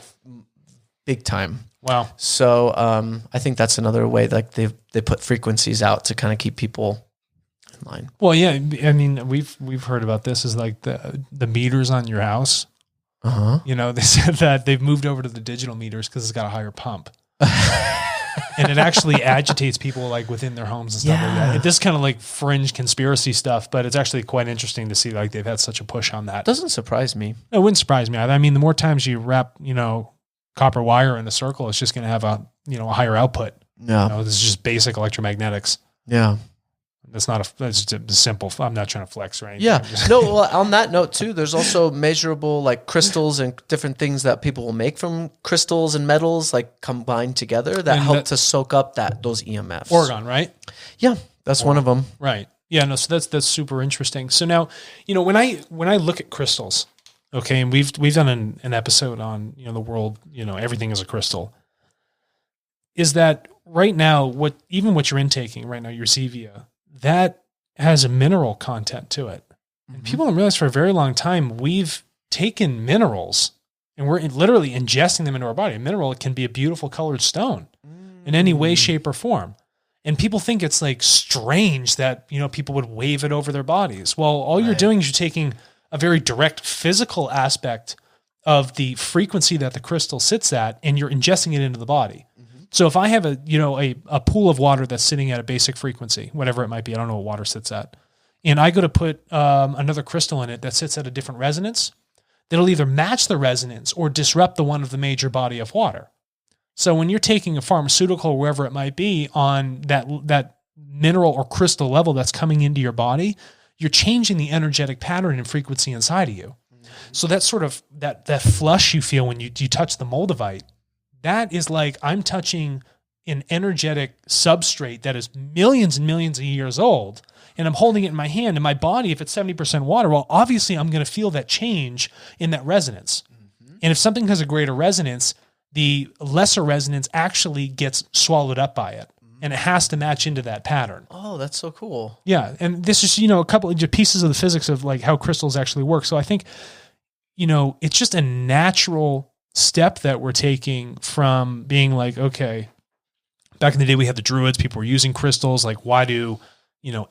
big time. Wow. So I think that's another way, like they put frequencies out to kind of keep people in line. Well, yeah, I mean, we've heard about this, is like the meters on your house. They said that they've moved over to the digital meters because it's got a higher pump. And it actually agitates people, like, within their homes and stuff like that. This kind of like fringe conspiracy stuff, but it's actually quite interesting to see, like, they've had such a push on that. Doesn't surprise me. It wouldn't surprise me. I mean, the more times you wrap, copper wire in a circle, it's just going to have a higher output. Yeah. This is just basic electromagnetics. Yeah. That's just a simple. I'm not trying to flex or anything. Yeah. No, well, on that note too, there's also measurable, like, crystals and different things that people will make from crystals and metals, like, combined together that help to soak up those EMFs. Orgone, right? Yeah. That's one of them. Right. Yeah. No. So that's super interesting. So now, when I look at crystals, okay, and we've done an episode on, the world, everything is a crystal. Is that right now, what you're intaking right now, your Zevia, that has a mineral content to it. And people don't realize, for a very long time, we've taken minerals and we're literally ingesting them into our body. A mineral can be a beautiful colored stone in any way, shape, or form. And people think it's, like, strange that, people would wave it over their bodies. Well, all you're doing is you're taking a very direct physical aspect of the frequency that the crystal sits at, and you're ingesting it into the body. So if I have a pool of water that's sitting at a basic frequency, whatever it might be, I don't know what water sits at, and I go to put another crystal in it that sits at a different resonance, that'll either match the resonance or disrupt the one of the major body of water. So when you're taking a pharmaceutical or wherever it might be on that mineral or crystal level that's coming into your body, you're changing the energetic pattern and frequency inside of you. So that sort of that flush you feel when you touch the moldavite, that is like, I'm touching an energetic substrate that is millions and millions of years old, and I'm holding it in my hand. And my body, if it's 70% water, well, obviously I'm going to feel that change in that resonance. And if something has a greater resonance, the lesser resonance actually gets swallowed up by it. And it has to match into that pattern. Oh, that's so cool. Yeah. And this is, a couple of pieces of the physics of, like, how crystals actually work. So I think, it's just a natural step that we're taking from being like, okay, back in the day, we had the Druids. People were using crystals. Like, why do,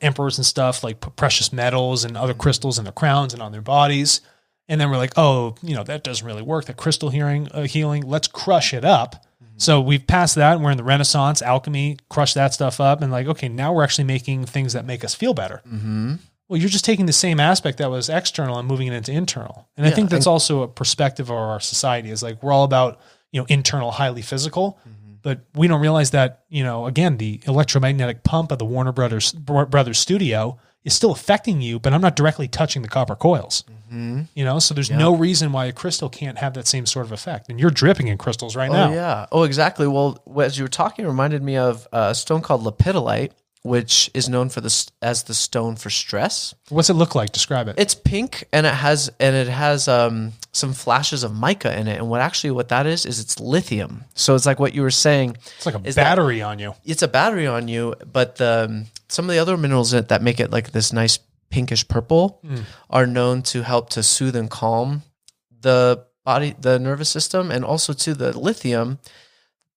emperors and stuff like put precious metals and other crystals in their crowns and on their bodies? And then we're like, oh, that doesn't really work. The crystal healing, let's crush it up. So we've passed that, and we're in the Renaissance, alchemy, crush that stuff up, and like, okay, now we're actually making things that make us feel better. Mm-hmm. Well, you're just taking the same aspect that was external and moving it into internal. And I think that's also a perspective of our society is like, we're all about, internal, highly physical, but we don't realize that, again, the electromagnetic pump of the Warner Brothers studio is still affecting you, but I'm not directly touching the copper coils. So there's no reason why a crystal can't have that same sort of effect. And you're dripping in crystals right now. Yeah. Oh, exactly. Well, as you were talking, it reminded me of a stone called lepidolite, which is known for as the stone for stress. What's it look like? Describe it. It's pink, and it has some flashes of mica in it. And what that is it's lithium. So it's like what you were saying. It's like a battery on you. It's a battery on you, but some of the other minerals in it that make it like this nice pinkish purple are known to help to soothe and calm the body, the nervous system, and also to the lithium.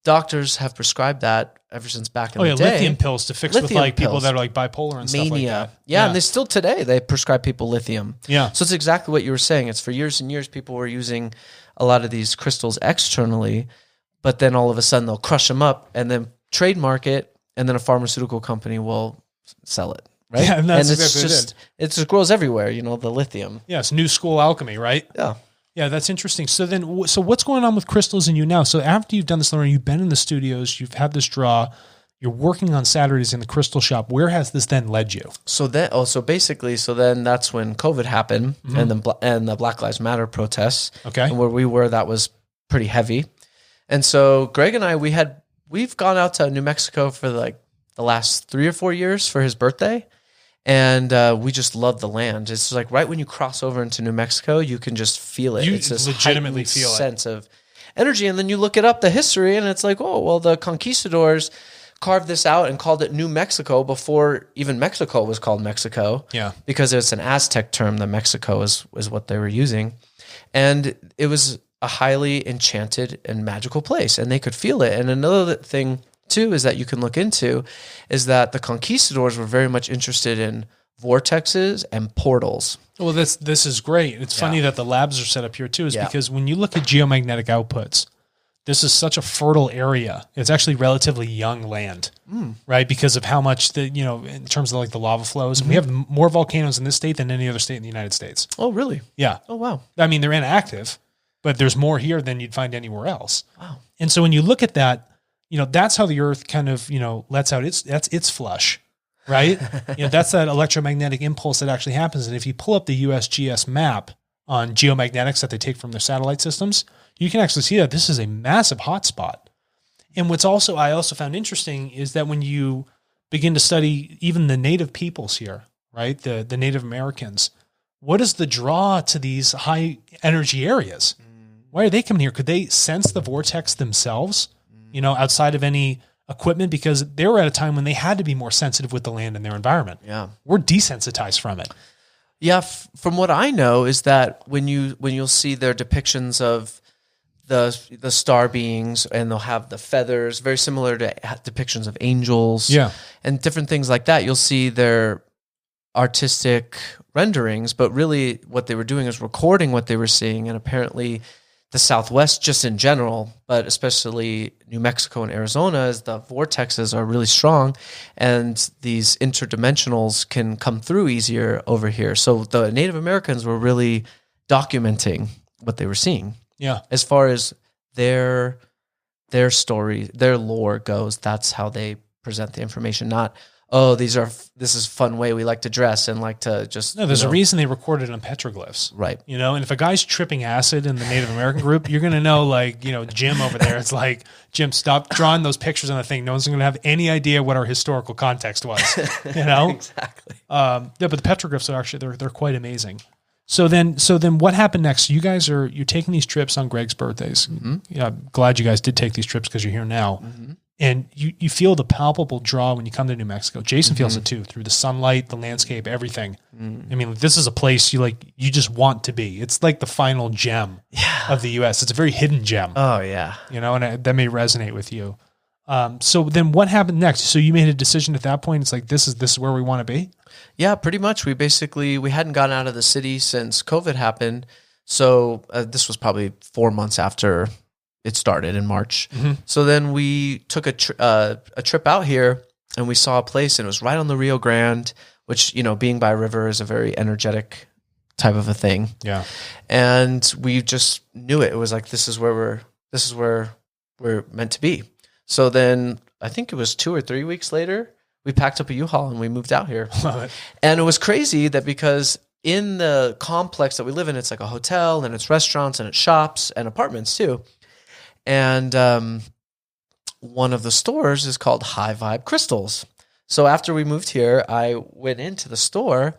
Doctors have prescribed that ever since back in the day. Lithium pills to fix with like people that are like bipolar and stuff like that. Yeah, and they still today, they prescribe people lithium. Yeah. So it's exactly what you were saying. It's for years and years, people were using a lot of these crystals externally, but then all of a sudden they'll crush them up and then trademark it, and then a pharmaceutical company will sell it. Right? Yeah, and that's it just grows everywhere, the lithium. Yeah, it's new school alchemy, right? Yeah. Yeah, that's interesting. So then, so what's going on with crystals in you now? So after you've done this, Lauren, you've been in the studios, you've had this draw, you're working on Saturdays in the crystal shop. Where has this then led you? So then that's when COVID happened and the Black Lives Matter protests. Okay. And where we were, that was pretty heavy. And so Greg and I, we've gone out to New Mexico for like the last 3 or 4 years for his birthday. And we just love the land. It's like right when you cross over into New Mexico, you can just feel it. It's this legitimately feel sense of energy. And then you look it up, the history, and it's like, oh, well, the conquistadors carved this out and called it New Mexico before even Mexico was called Mexico. Yeah. Because it's an Aztec term that Mexico is what they were using. And it was a highly enchanted and magical place, and they could feel it. And another thing too is that you can look into is that the conquistadors were very much interested in vortexes and portals. Well, this is great. It's funny that the labs are set up here too, because when you look at geomagnetic outputs, this is such a fertile area. It's actually relatively young land, right? Because of how much in terms of like the lava flows. And we have more volcanoes in this state than any other state in the United States. Oh, really? Yeah. Oh, wow. I mean, they're inactive, but there's more here than you'd find anywhere else. Wow. And so when you look at that, that's how the earth kind of, lets out its flush, right? That's that electromagnetic impulse that actually happens. And if you pull up the USGS map on geomagnetics that they take from their satellite systems, you can actually see that this is a massive hotspot. And I also found interesting is that when you begin to study even the native peoples here, right? The Native Americans, what is the draw to these high energy areas? Why are they coming here? Could they sense the vortex themselves? Outside of any equipment, because they were at a time when they had to be more sensitive with the land and their environment. Yeah. We're desensitized from it. Yeah. From what I know is that when you'll see their depictions of the star beings, and they'll have the feathers, very similar to depictions of angels, and different things like that. You'll see their artistic renderings, but really what they were doing is recording what they were seeing, and apparently the Southwest just in general, but especially New Mexico and Arizona, as the vortexes are really strong and these interdimensionals can come through easier over here. So the Native Americans were really documenting what they were seeing. Yeah. As far as their story, their lore goes, that's how they present the information. Not, oh, this is a fun way we like to dress and like to just... No, there's a reason they recorded on petroglyphs. Right. And if a guy's tripping acid in the Native American group, you're going to know, Jim over there, it's like, Jim, stop drawing those pictures on the thing. No one's going to have any idea what our historical context was, Exactly. But the petroglyphs are actually, they're quite amazing. So then what happened next? You guys you're taking these trips on Greg's birthdays. Mm-hmm. Yeah. I'm glad you guys did take these trips because you're here now. Mm-hmm. And you feel the palpable draw when you come to New Mexico. Jason feels it too, through the sunlight, the landscape, everything. I mean, this is a place you just want to be. It's like the final gem of the U.S. It's a very hidden gem. Oh, yeah. And that may resonate with you. So then what happened next? So you made a decision at that point. It's like, this is where we want to be. Yeah, pretty much. We hadn't gotten out of the city since COVID happened. So this was probably 4 months after it started in March. Mm-hmm. So then we took a trip out here, and we saw a place, and it was right on the Rio Grande, which, being by a river is a very energetic type of a thing. Yeah. And we just knew it. It was like, this is where we're meant to be. So then I think it was 2 or 3 weeks later, we packed up a U-Haul and we moved out here. Love it. And it was crazy that because in the complex that we live in, it's like a hotel and it's restaurants and it's shops and apartments too. And one of the stores is called High Vibe Crystals. So after we moved here, I went into the store,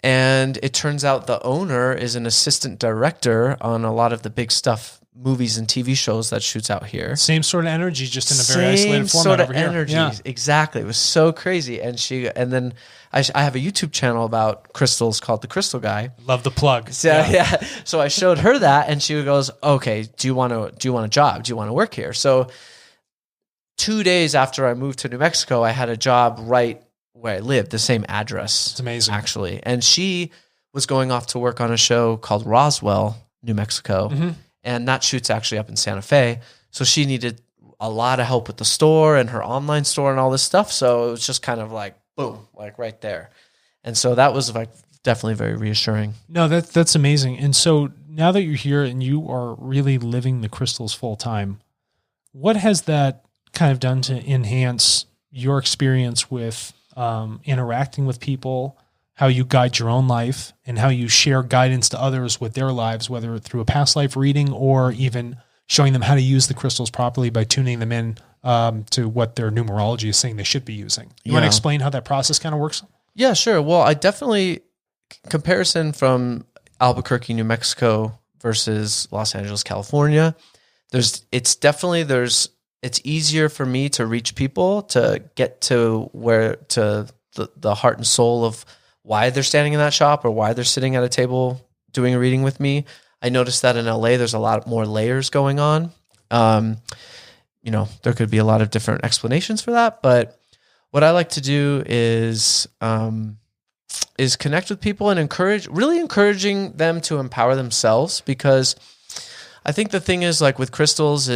and it turns out the owner is an assistant director on a lot of the big stuff, movies and TV shows that shoots out here. Same sort of energy, just in a very isolated format over here. Energy. Yeah. Exactly. It was so crazy. And then I have a YouTube channel about crystals called The Crystal Guy. Love the plug. So, yeah. So I showed her that, and she goes, "Okay, do you want a job? Do you want to work here?" So 2 days after I moved to New Mexico, I had a job right where I lived, the same address. It's amazing. Actually. And she was going off to work on a show called Roswell, New Mexico. Mm-hmm. And that shoot's actually up in Santa Fe. So she needed a lot of help with the store and her online store and all this stuff. So it was just kind of like, boom, like right there. And so that was like definitely very reassuring. No, that's amazing. And so now that you're here and you are really living the crystals full time, what has that kind of done to enhance your experience with interacting with people, how you guide your own life, and how you share guidance to others with their lives, whether through a past life reading or even showing them how to use the crystals properly by tuning them in to what their numerology is saying they should be using. You want to explain how that process kind of works? Yeah, sure. Well, I definitely, comparison from Albuquerque, New Mexico versus Los Angeles, California, it's easier for me to reach people, to get to the heart and soul of why they're standing in that shop or why they're sitting at a table doing a reading with me. I noticed that in LA, there's a lot more layers going on. There could be a lot of different explanations for that, but what I like to do is connect with people and encouraging them to empower themselves, because I think the thing is, like with crystals,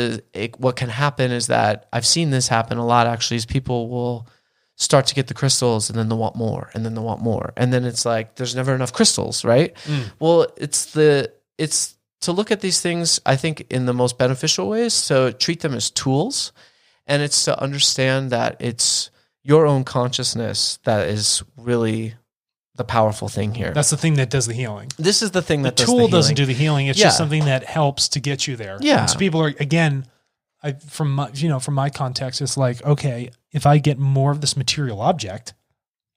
what can happen is that I've seen this happen a lot actually, is people will start to get the crystals and then they'll want more and then they'll want more. And then it's like, there's never enough crystals, right? Well, it's to look at these things, I think, in the most beneficial ways, so treat them as tools. And it's to understand that it's your own consciousness that is really the powerful thing here. That's the thing that does the healing. This is the thing that the does the healing. tool doesn't do the healing. It's just something that helps to get you there. Yeah. And so people are, again, from my context, it's like, okay, if I get more of this material object,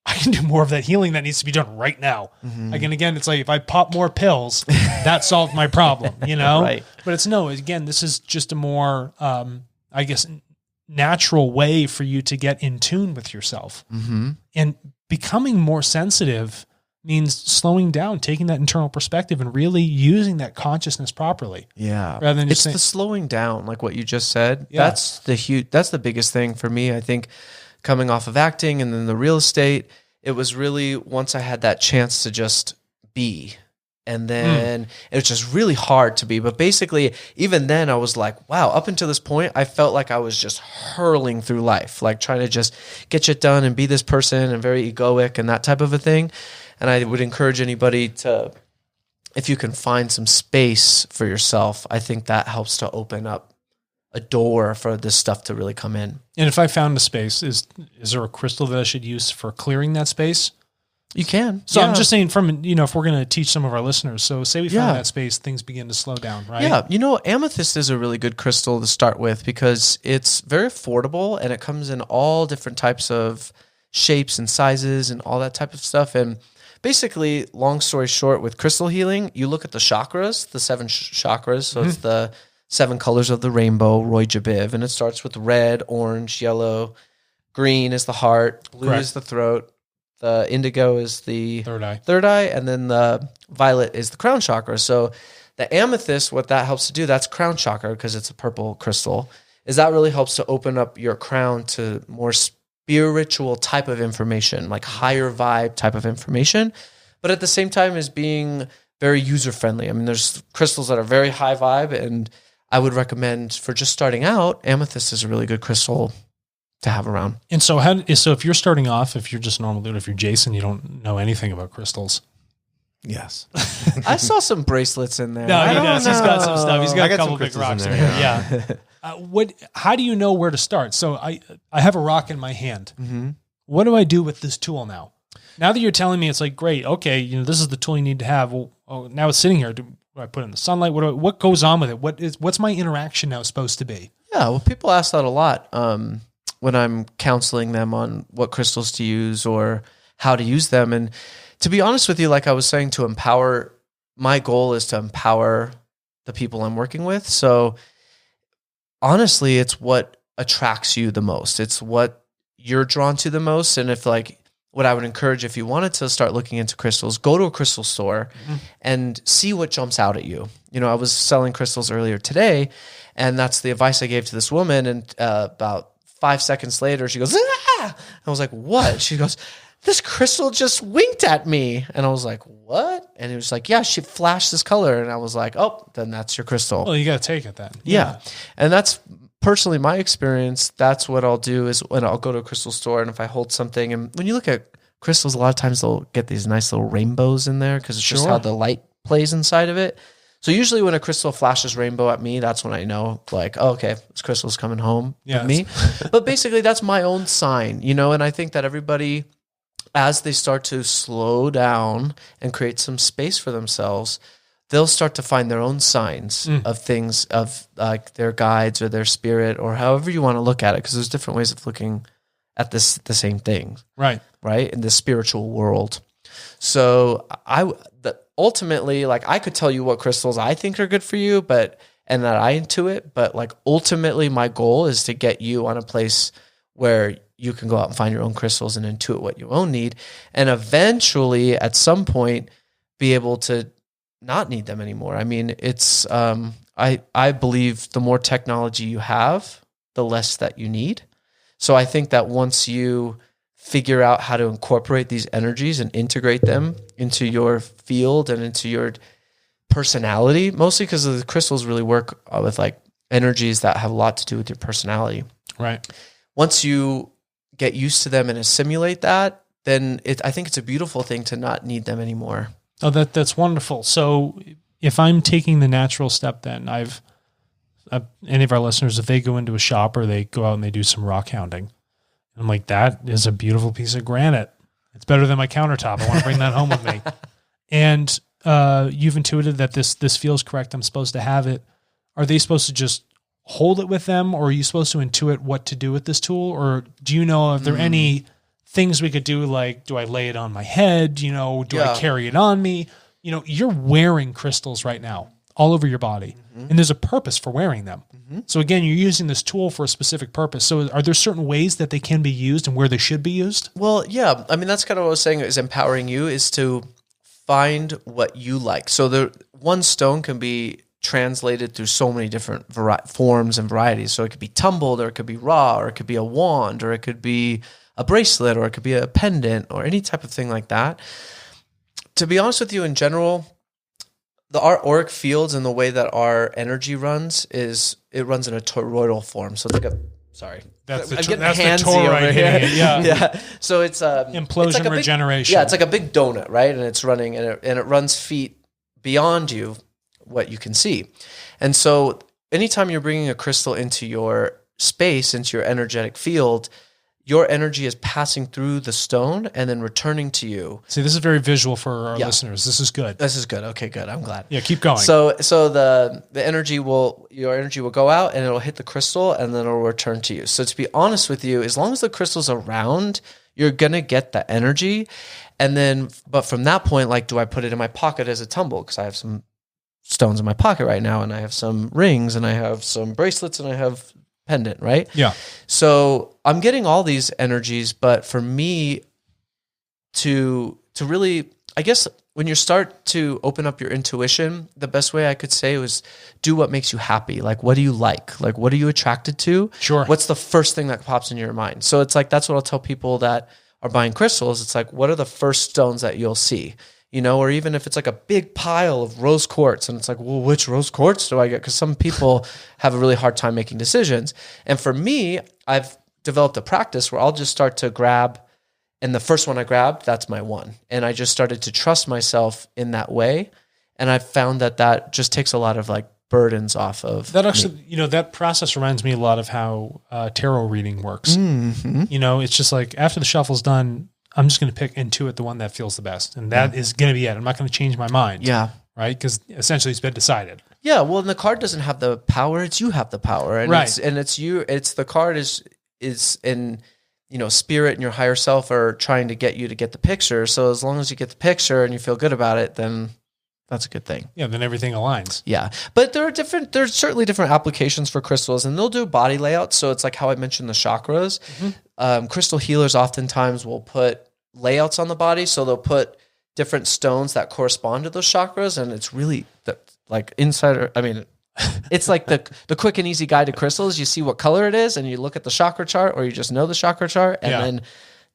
I can do more of that healing that needs to be done right now. Mm-hmm. Like, and again, it's like, if I pop more pills, that solved my problem, Right. But again, this is just a more, I guess, natural way for you to get in tune with yourself. Mm-hmm. And becoming more sensitive means slowing down, taking that internal perspective and really using that consciousness properly. Yeah. Rather than just the slowing down, like what you just said. Yeah. That's the biggest thing for me. I think coming off of acting and then the real estate, it was really once I had that chance to just be. And then it was just really hard to be. But basically, even then I was like, wow, up until this point, I felt like I was just hurling through life, like trying to just get shit done and be this person and very egoic and that type of a thing. And I would encourage anybody to, if you can find some space for yourself, I think that helps to open up a door for this stuff to really come in. And if I found a space, is there a crystal that I should use for clearing that space? You can. So I'm just saying if we're going to teach some of our listeners, so say we found that space, things begin to slow down, right? Yeah. Amethyst is a really good crystal to start with because it's very affordable and it comes in all different types of shapes and sizes and all that type of stuff. And basically, long story short, with crystal healing, you look at the chakras, the 7 chakras. So it's the 7 colors of the rainbow, Roy Jabiv. And it starts with red, orange, yellow, green is the heart, blue is the throat. The indigo is the third eye, and then the violet is the crown chakra. So the amethyst, what that helps to do, that's crown chakra because it's a purple crystal. is that really helps to open up your crown to more spiritual type of information, like higher vibe type of information, but at the same time is being very user-friendly. I mean, there's crystals that are very high vibe, and I would recommend for just starting out, amethyst is a really good crystal to have around. And so if you're starting off, if you're just normal dude, if you're Jason, you don't know anything about crystals. Yes. I saw some bracelets in there. No, he does. He's got some stuff. He's got a couple big crystals rocks in in there, there. Yeah. How do you know where to start? So I have a rock in my hand. Mm-hmm. What do I do with this tool now? Now that you're telling me, it's like, great, okay, this is the tool you need to have. Well, now it's sitting here. Do I put it in the sunlight? What goes on with it? What's my interaction now supposed to be? Yeah, well, people ask that a lot when I'm counseling them on what crystals to use or how to use them. And to be honest with you, like I was saying, my goal is to empower the people I'm working with. So honestly, it's what attracts you the most. It's what you're drawn to the most. And what I would encourage, if you wanted to start looking into crystals, go to a crystal store and see what jumps out at you. I was selling crystals earlier today, and that's the advice I gave to this woman. And about 5 seconds later, she goes, "Ah!" I was like, "What?" She goes, "This crystal just winked at me." And I was like, "What?" And it was like, "Yeah, she flashed this color." And I was like, "Oh, then that's your crystal." Well, you got to take it then. Yeah. And that's personally my experience. That's what I'll do is when I'll go to a crystal store, and if I hold something, and when you look at crystals, a lot of times they'll get these nice little rainbows in there because it's just how the light plays inside of it. So usually when a crystal flashes rainbow at me, that's when I know, like, oh, okay, this crystal's coming home with me. But basically that's my own sign, and I think that everybody, as they start to slow down and create some space for themselves, they'll start to find their own signs of things, of like their guides or their spirit or however you want to look at it, because there's different ways of looking at the same thing. Right. In the spiritual world. So ultimately, like, I could tell you what crystals I think are good for you, and that I intuit, but like ultimately my goal is to get you on a place where you can go out and find your own crystals and intuit what you own need, and eventually at some point be able to not need them anymore. I mean, it's I believe the more technology you have, the less that you need. So I think that once you figure out how to incorporate these energies and integrate them into your field and into your personality, mostly because the crystals really work with like energies that have a lot to do with your personality. Right. Once you get used to them and assimilate that, then I think it's a beautiful thing to not need them anymore. Oh, that's wonderful. So if I'm taking the natural step, then any of our listeners, if they go into a shop or they go out and they do some rock hounding, I'm like, that is a beautiful piece of granite. It's better than my countertop. I want to bring that home with me. And you've intuited that this feels correct. I'm supposed to have it. Are they supposed to just hold it with them, or are you supposed to intuit what to do with this tool? Or do you know if there are any things we could do? Like, do I lay it on my head? Do I carry it on me? You're wearing crystals right now all over your body, and there's a purpose for wearing them. So again, you're using this tool for a specific purpose. So are there certain ways that they can be used and where they should be used? Well, yeah. I mean, that's kind of what I was saying, is empowering you is to find what you like. So the one stone can be translated through so many different forms and varieties. So it could be tumbled, or it could be raw, or it could be a wand, or it could be a bracelet, or it could be a pendant, or any type of thing like that. To be honest with you, in general, our auric fields and the way that our energy runs runs in a toroidal form. So it's like that's the handsy Tor right over here. Yeah. So it's implosion, it's like regeneration. It's like a big donut, right? And it's running, and it runs feet beyond you, what you can see. And so anytime you're bringing a crystal into your space, into your energetic field, your energy is passing through the stone and then returning to you. See, this is very visual for our listeners. This is good. This is good. Okay, good. I'm glad. Yeah, keep going. So your energy will go out, and it'll hit the crystal, and then it'll return to you. So to be honest with you, as long as the crystal's around, you're going to get the energy. And then, but from that point, like, do I put it in my pocket as a tumble? Because I have some stones in my pocket right now, and I have some rings, and I have some bracelets, and I have pendant, right? Yeah. So I'm getting all these energies, but for me to really I guess when you start to open up your intuition, the best way I could say was do what makes you happy. Like, what do you like? Like, what are you attracted to? Sure. What's the first thing that pops in your mind? So it's like, that's what I'll tell people that are buying crystals. It's like, what are the first stones that you'll see? Or even if it's like a big pile of rose quartz and it's like, well, which rose quartz do I get? Because some people have a really hard time making decisions. And for me, I've developed a practice where I'll just start to grab, and the first one I grabbed, that's my one. And I just started to trust myself in that way. And I found that just takes a lot of like burdens off of that. Actually, that process reminds me a lot of how tarot reading works. Mm-hmm. It's just like after the shuffle's done, I'm just going to pick intuit the one that feels the best. And that is going to be it. I'm not going to change my mind. Yeah. Right? Because essentially it's been decided. Yeah. Well, and the card doesn't have the power. It's you have the power. And right. It's you. It's the card is in, spirit and your higher self are trying to get you to get the picture. So as long as you get the picture and you feel good about it, then that's a good thing. Yeah. Then everything aligns. Yeah. But there's certainly different applications for crystals, and they'll do body layouts. So it's like how I mentioned the chakras. Mm-hmm. Crystal healers oftentimes will put layouts on the body. So they'll put different stones that correspond to those chakras. And it's really like it's like the quick and easy guide to crystals. You see what color it is and you look at the chakra chart, or you just know the chakra chart, and then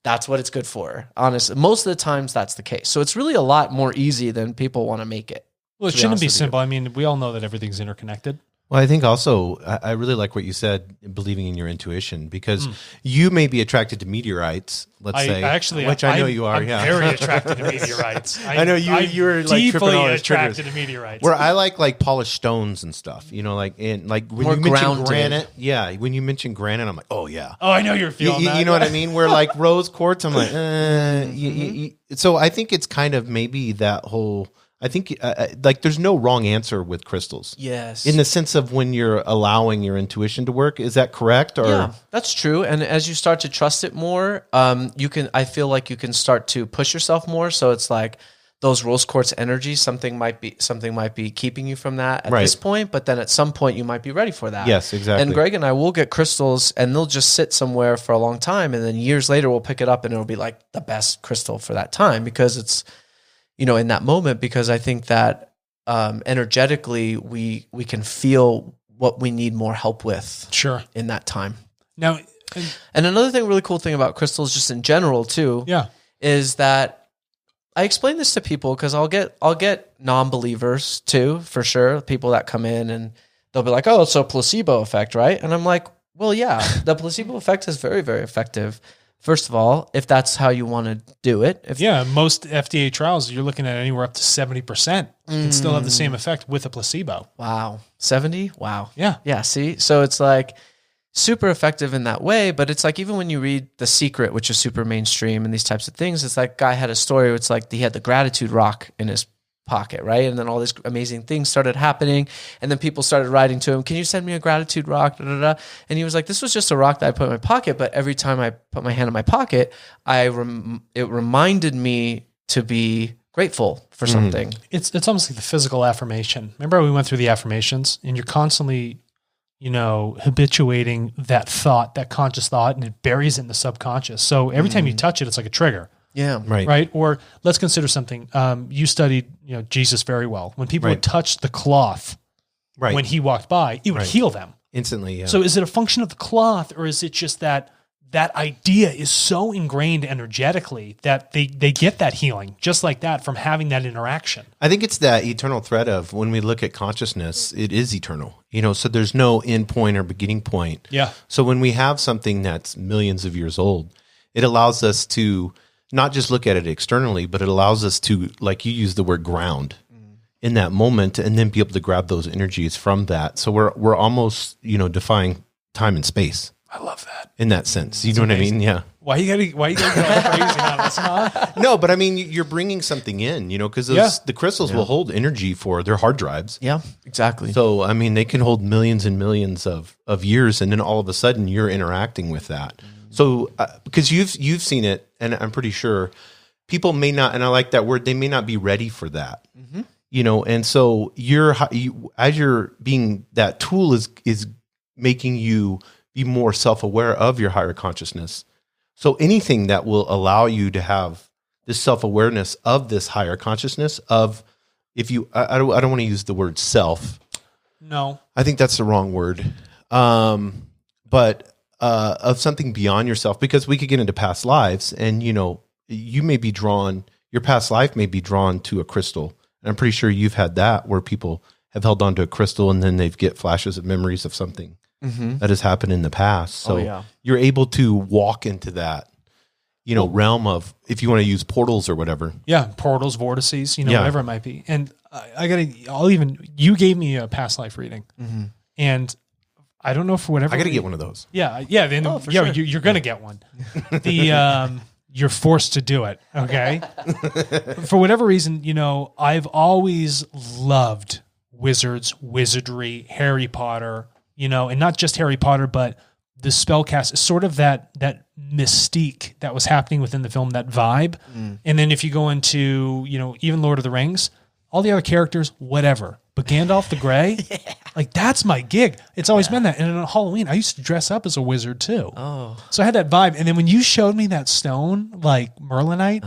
that's what it's good for. Honestly, most of the times that's the case. So it's really a lot more easy than people want to make it. Well, it shouldn't be simple. I mean, we all know that everything's interconnected. Well, I think also, I really like what you said, believing in your intuition, because you may be attracted to meteorites, let's say. Which I know you are, I'm very attracted to meteorites. I know you're like deeply attracted to meteorites. Where I like polished stones and stuff, when more you mention grounded. granite, when you mention granite, I'm like, oh yeah. Oh, I know you're feeling that. You know what I mean? Where like rose quartz, I'm like, so I think it's kind of maybe that whole... I think there's no wrong answer with crystals. Yes. In the sense of when you're allowing your intuition to work. Is that correct? Or? Yeah, that's true. And as you start to trust it more, I feel like you can start to push yourself more. So it's like those rose quartz energies, something might be keeping you from that at this point, but then at some point you might be ready for that. Yes, exactly. And Greg and I will get crystals and they'll just sit somewhere for a long time. And then years later we'll pick it up and it'll be like the best crystal for that time, because it's, in that moment, because I think that energetically we can feel what we need more help with. Sure. In that time. Now, and another really cool thing about crystals, just in general too, is that I explain this to people because I'll get non-believers too, for sure. People that come in and they'll be like, "Oh, it's a placebo effect, right?" And I'm like, "Well, yeah, the placebo effect is very, very effective." First of all, if that's how you want to do it. Most FDA trials, you're looking at anywhere up to 70% can still have the same effect with a placebo. Wow. 70? Wow. Yeah. Yeah, see? So it's like super effective in that way, but it's like even when you read The Secret, which is super mainstream and these types of things, it's like guy had a story where it's like he had the gratitude rock in his pocket, right? And then all these amazing things started happening, and then people started writing to him, "Can you send me a gratitude rock?" And he was like, "This was just a rock that I put in my pocket, but every time I put my hand in my pocket, it reminded me to be grateful for something." It's almost like the physical affirmation. Remember we went through the affirmations, and you're constantly habituating that thought, that conscious thought, and it buries it in the subconscious. So every time you touch it, it's like a trigger. Yeah. Right. Or let's consider something. You studied, Jesus very well. When people would touch the cloth when he walked by, it would heal them instantly. Yeah. So is it a function of the cloth, or is it just that idea is so ingrained energetically that they get that healing just like that from having that interaction? I think it's that eternal thread of when we look at consciousness, it is eternal, so there's no end point or beginning point. Yeah. So when we have something that's millions of years old, it allows us to not just look at it externally, but it allows us to, like you use the word, ground in that moment, and then be able to grab those energies from that. So we're almost, defying time and space. I love that in that sense. You know what I mean? Yeah. Why you gotta go crazy on us, huh? No, but I mean, you're bringing something in, because the crystals will hold energy for their hard drives. Yeah, exactly. So, I mean, they can hold millions and millions of years, and then all of a sudden you're interacting with that. So, because you've seen it, and I'm pretty sure people may not, and I like that word, they may not be ready for that, and so as you're being, that tool is making you be more self-aware of your higher consciousness. So anything that will allow you to have this self-awareness of this higher consciousness of, if you, I don't want to use the word self. No, I think that's the wrong word. But of something beyond yourself, because we could get into past lives, and you may be drawn, your past life may be drawn to a crystal. And I'm pretty sure you've had that, where people have held on to a crystal and then they get flashes of memories of something that has happened in the past. So you're able to walk into that, realm of, if you want to use portals or whatever. Yeah. Portals, vortices, whatever it might be. And you gave me a past life reading, and I don't know, for whatever. I got to get one of those. Yeah. Yeah. Then, sure. You're going to get one. You're forced to do it. Okay. For whatever reason, I've always loved wizards, wizardry, Harry Potter, and not just Harry Potter, but the spellcast is sort of that mystique that was happening within the film, that vibe. And then if you go into, even Lord of the Rings, all the other characters, whatever. But Gandalf the Grey, like, that's my gig. It's always been that. And on Halloween, I used to dress up as a wizard too. Oh. So I had that vibe. And then when you showed me that stone, like Merlinite,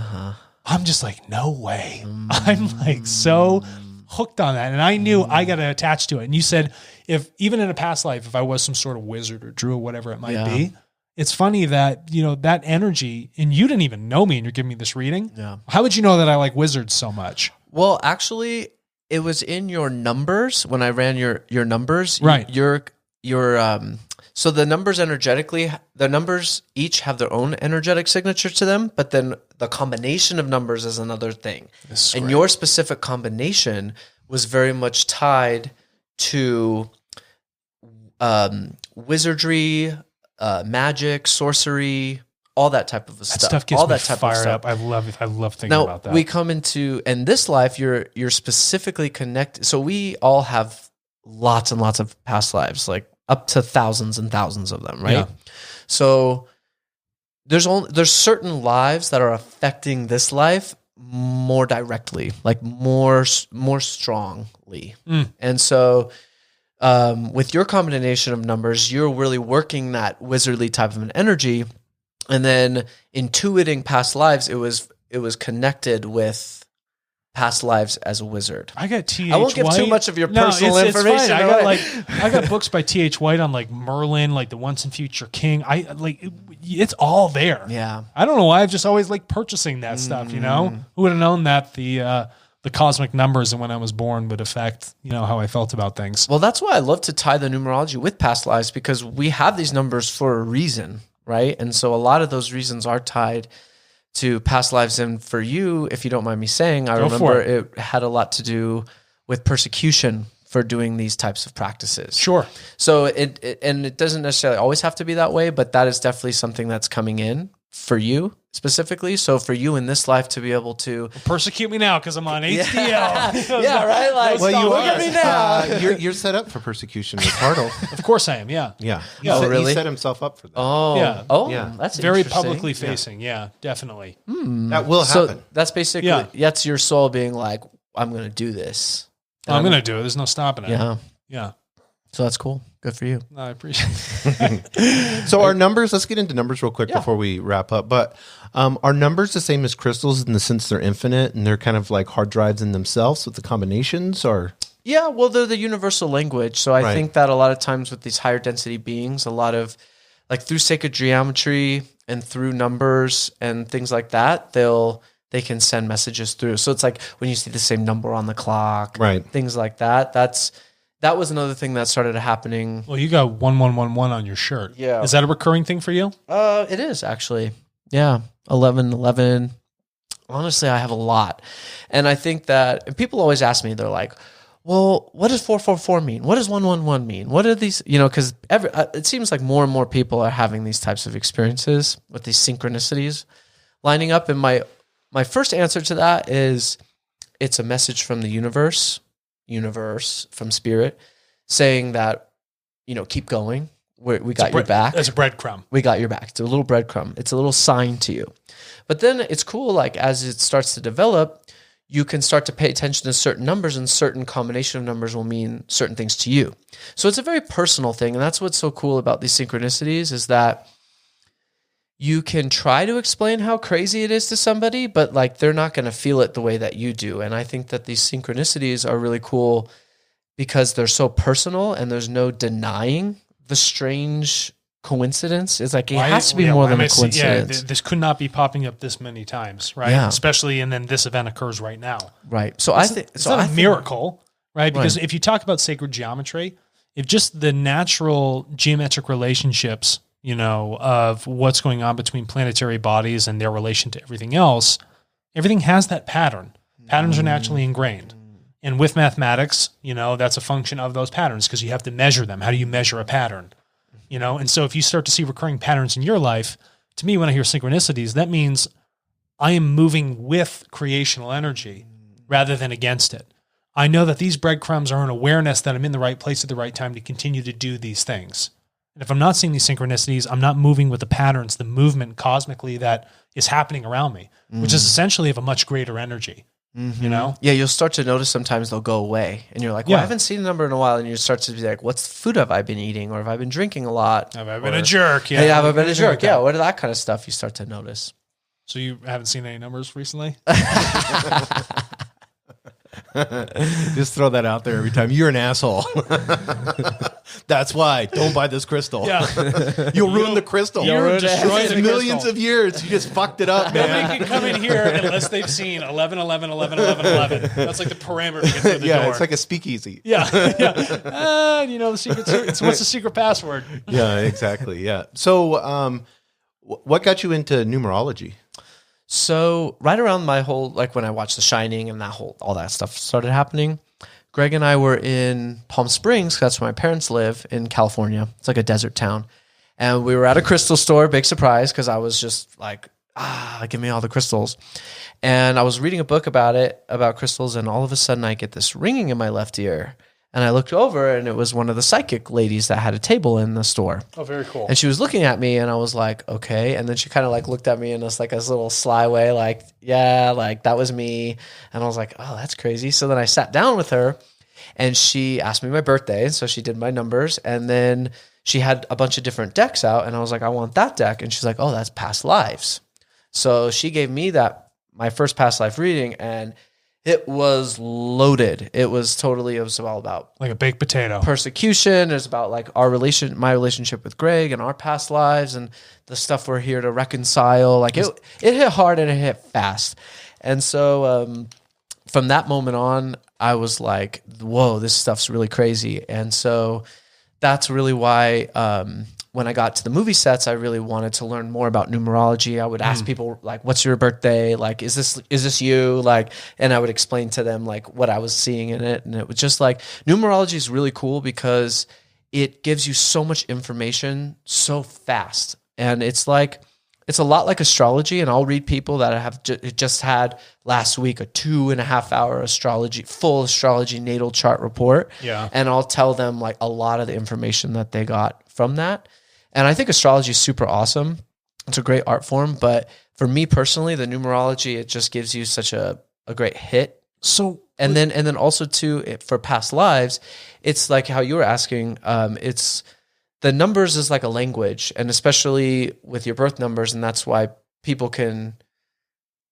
I'm just like, no way. I'm like so hooked on that. And I knew I got to attach to it. And you said, if even in a past life, if I was some sort of wizard or druid, whatever it might be, it's funny that, that energy, and you didn't even know me and you're giving me this reading. Yeah. How would you know that I like wizards so much? Well, actually, it was in your numbers when I ran your numbers. Right. So the numbers energetically, the numbers each have their own energetic signature to them, but then the combination of numbers is another thing. And your specific combination was very much tied to wizardry, magic, sorcery, all that type of stuff. That stuff gets me fired up. I love thinking about that. Now, we come into, in this life, you're specifically connected. So we all have lots and lots of past lives, like up to thousands and thousands of them, right? Yeah. So there's certain lives that are affecting this life more directly, like more strongly. And so with your combination of numbers, you're really working that wizardly type of an energy. And then intuiting past lives, it was connected with past lives as a wizard. I got T.H. I won't give too much of your personal information. I got books by T.H. White on like Merlin, like the Once and Future King. It's all there. Yeah. I don't know why I've just always liked purchasing that stuff. Who would have known that the cosmic numbers and when I was born would affect how I felt about things. Well, that's why I love to tie the numerology with past lives, because we have these numbers for a reason. Right. And so a lot of those reasons are tied to past lives. And for you, if you don't mind me saying, I remember it had a lot to do with persecution for doing these types of practices. Sure. So it doesn't necessarily always have to be that way, but that is definitely something that's coming in for you specifically. So for you in this life to be able to persecute me now because I'm on HDL. Yeah, right. Like, well, you look at me now. You're set up for persecution with Hartle. Of course I am. Yeah. Yeah. Really? He set himself up for that. Oh, yeah. Oh, yeah. That's very publicly facing. Yeah, definitely. That will happen. So that's basically that's your soul being like, I'm going to do this. I'm going to do it. There's no stopping it. Yeah. Yeah. So that's cool. Good for you. No, I appreciate it. So our numbers, let's get into numbers real quick before we wrap up. But are numbers the same as crystals in the sense they're infinite and they're kind of like hard drives in themselves with the combinations, or? Yeah, well, they're the universal language. So I think that a lot of times with these higher density beings, a lot of like through sacred geometry and through numbers and things like that, they can send messages through. So it's like when you see the same number on the clock, things like that. That was another thing that started happening. Well, you got 1111 on your shirt. Yeah. Is that a recurring thing for you? It is actually. Yeah. 1111. Honestly, I have a lot. And I think that, and people always ask me, they're like, well, what does 444 mean? What does 111 mean? What are these, because it seems like more and more people are having these types of experiences with these synchronicities lining up. And my first answer to that is it's a message from the universe, from spirit, saying that, keep going. We got your back. It's a breadcrumb. We got your back. It's a little breadcrumb. It's a little sign to you. But then it's cool, like as it starts to develop, you can start to pay attention to certain numbers, and certain combination of numbers will mean certain things to you. So it's a very personal thing. And that's what's so cool about these synchronicities is that you can try to explain how crazy it is to somebody, but like they're not going to feel it the way that you do. And I think that these synchronicities are really cool because they're so personal and there's no denying the strange coincidence. It's like it has to be more than a coincidence. This could not be popping up this many times, right? Yeah. Especially, and then this event occurs right now. Right. So I think it's not a miracle, right? Because if you talk about sacred geometry, if just the natural geometric relationships, of what's going on between planetary bodies and their relation to everything else, everything has that pattern. Patterns are naturally ingrained. And with mathematics, that's a function of those patterns because you have to measure them. How do you measure a pattern? And so if you start to see recurring patterns in your life, to me, when I hear synchronicities, that means I am moving with creational energy rather than against it. I know that these breadcrumbs are an awareness that I'm in the right place at the right time to continue to do these things. And if I'm not seeing these synchronicities, I'm not moving with the patterns, the movement cosmically that is happening around me, which is essentially of a much greater energy. Yeah, you'll start to notice sometimes they'll go away and you're like, well, I haven't seen a number in a while. And you start to be like, what food have I been eating? Or have I been drinking a lot? Have I been a jerk? Yeah. Hey, have I been a jerk? Yeah. What are that kind of stuff you start to notice? So you haven't seen any numbers recently? Just throw that out there every time. You're an asshole. That's why. Don't buy this crystal. Yeah. You'll ruin the crystal. You'll destroy the millions crystal. of years. You just fucked it up, man. Nobody can come in here unless they've seen 11, 11, 11, 11, 11. That's like the parameter to get through the door. It's like a speakeasy. Yeah. The secret. What's the secret password? Yeah, exactly. Yeah. So, what got you into numerology? So right around my whole, like when I watched The Shining and all that stuff started happening, Greg and I were in Palm Springs. That's where my parents live in California. It's like a desert town. And we were at a crystal store, big surprise, because I was just like, give me all the crystals. And I was reading a book about crystals. And all of a sudden I get this ringing in my left ear. And I looked over and it was one of the psychic ladies that had a table in the store. Oh, very cool. And she was looking at me and I was like, okay. And then she kind of like looked at me in this little sly way, like, yeah, like that was me. And I was like, oh, that's crazy. So then I sat down with her and she asked me my birthday. So she did my numbers and then she had a bunch of different decks out and I was like, I want that deck. And she's like, oh, that's past lives. So she gave me my first past life reading and it was loaded. It was all about like a baked potato. Persecution. It was about like my relationship with Greg and our past lives and the stuff we're here to reconcile. Like it hit hard and it hit fast. And so from that moment on, I was like, whoa, this stuff's really crazy. And so that's really why when I got to the movie sets, I really wanted to learn more about numerology. I would ask people like, what's your birthday? Like, is this you? Like, and I would explain to them like what I was seeing in it. And it was just like, numerology is really cool because it gives you so much information so fast. And it's a lot like astrology. And I'll read people that have just had last week a 2.5 hour full astrology natal chart report. Yeah. And I'll tell them like a lot of the information that they got from that. And I think astrology is super awesome. It's a great art form. But for me personally, the numerology, it just gives you such a great hit. So, and then also too, for past lives, it's like how you were asking, it's the numbers is like a language, and especially with your birth numbers. And that's why people can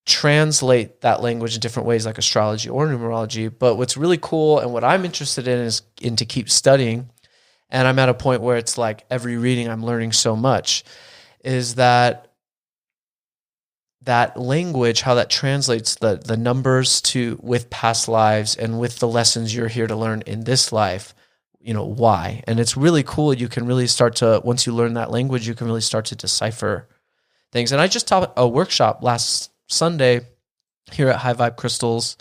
translate that language in different ways, like astrology or numerology. But what's really cool and what I'm interested in is to keep studying. And I'm at a point where it's like every reading I'm learning so much is that language, how that translates the numbers with past lives and with the lessons you're here to learn in this life, why. And it's really cool. You can really start to, once you learn that language, you can really start to decipher things. And I just taught a workshop last Sunday here at High Vibe Crystals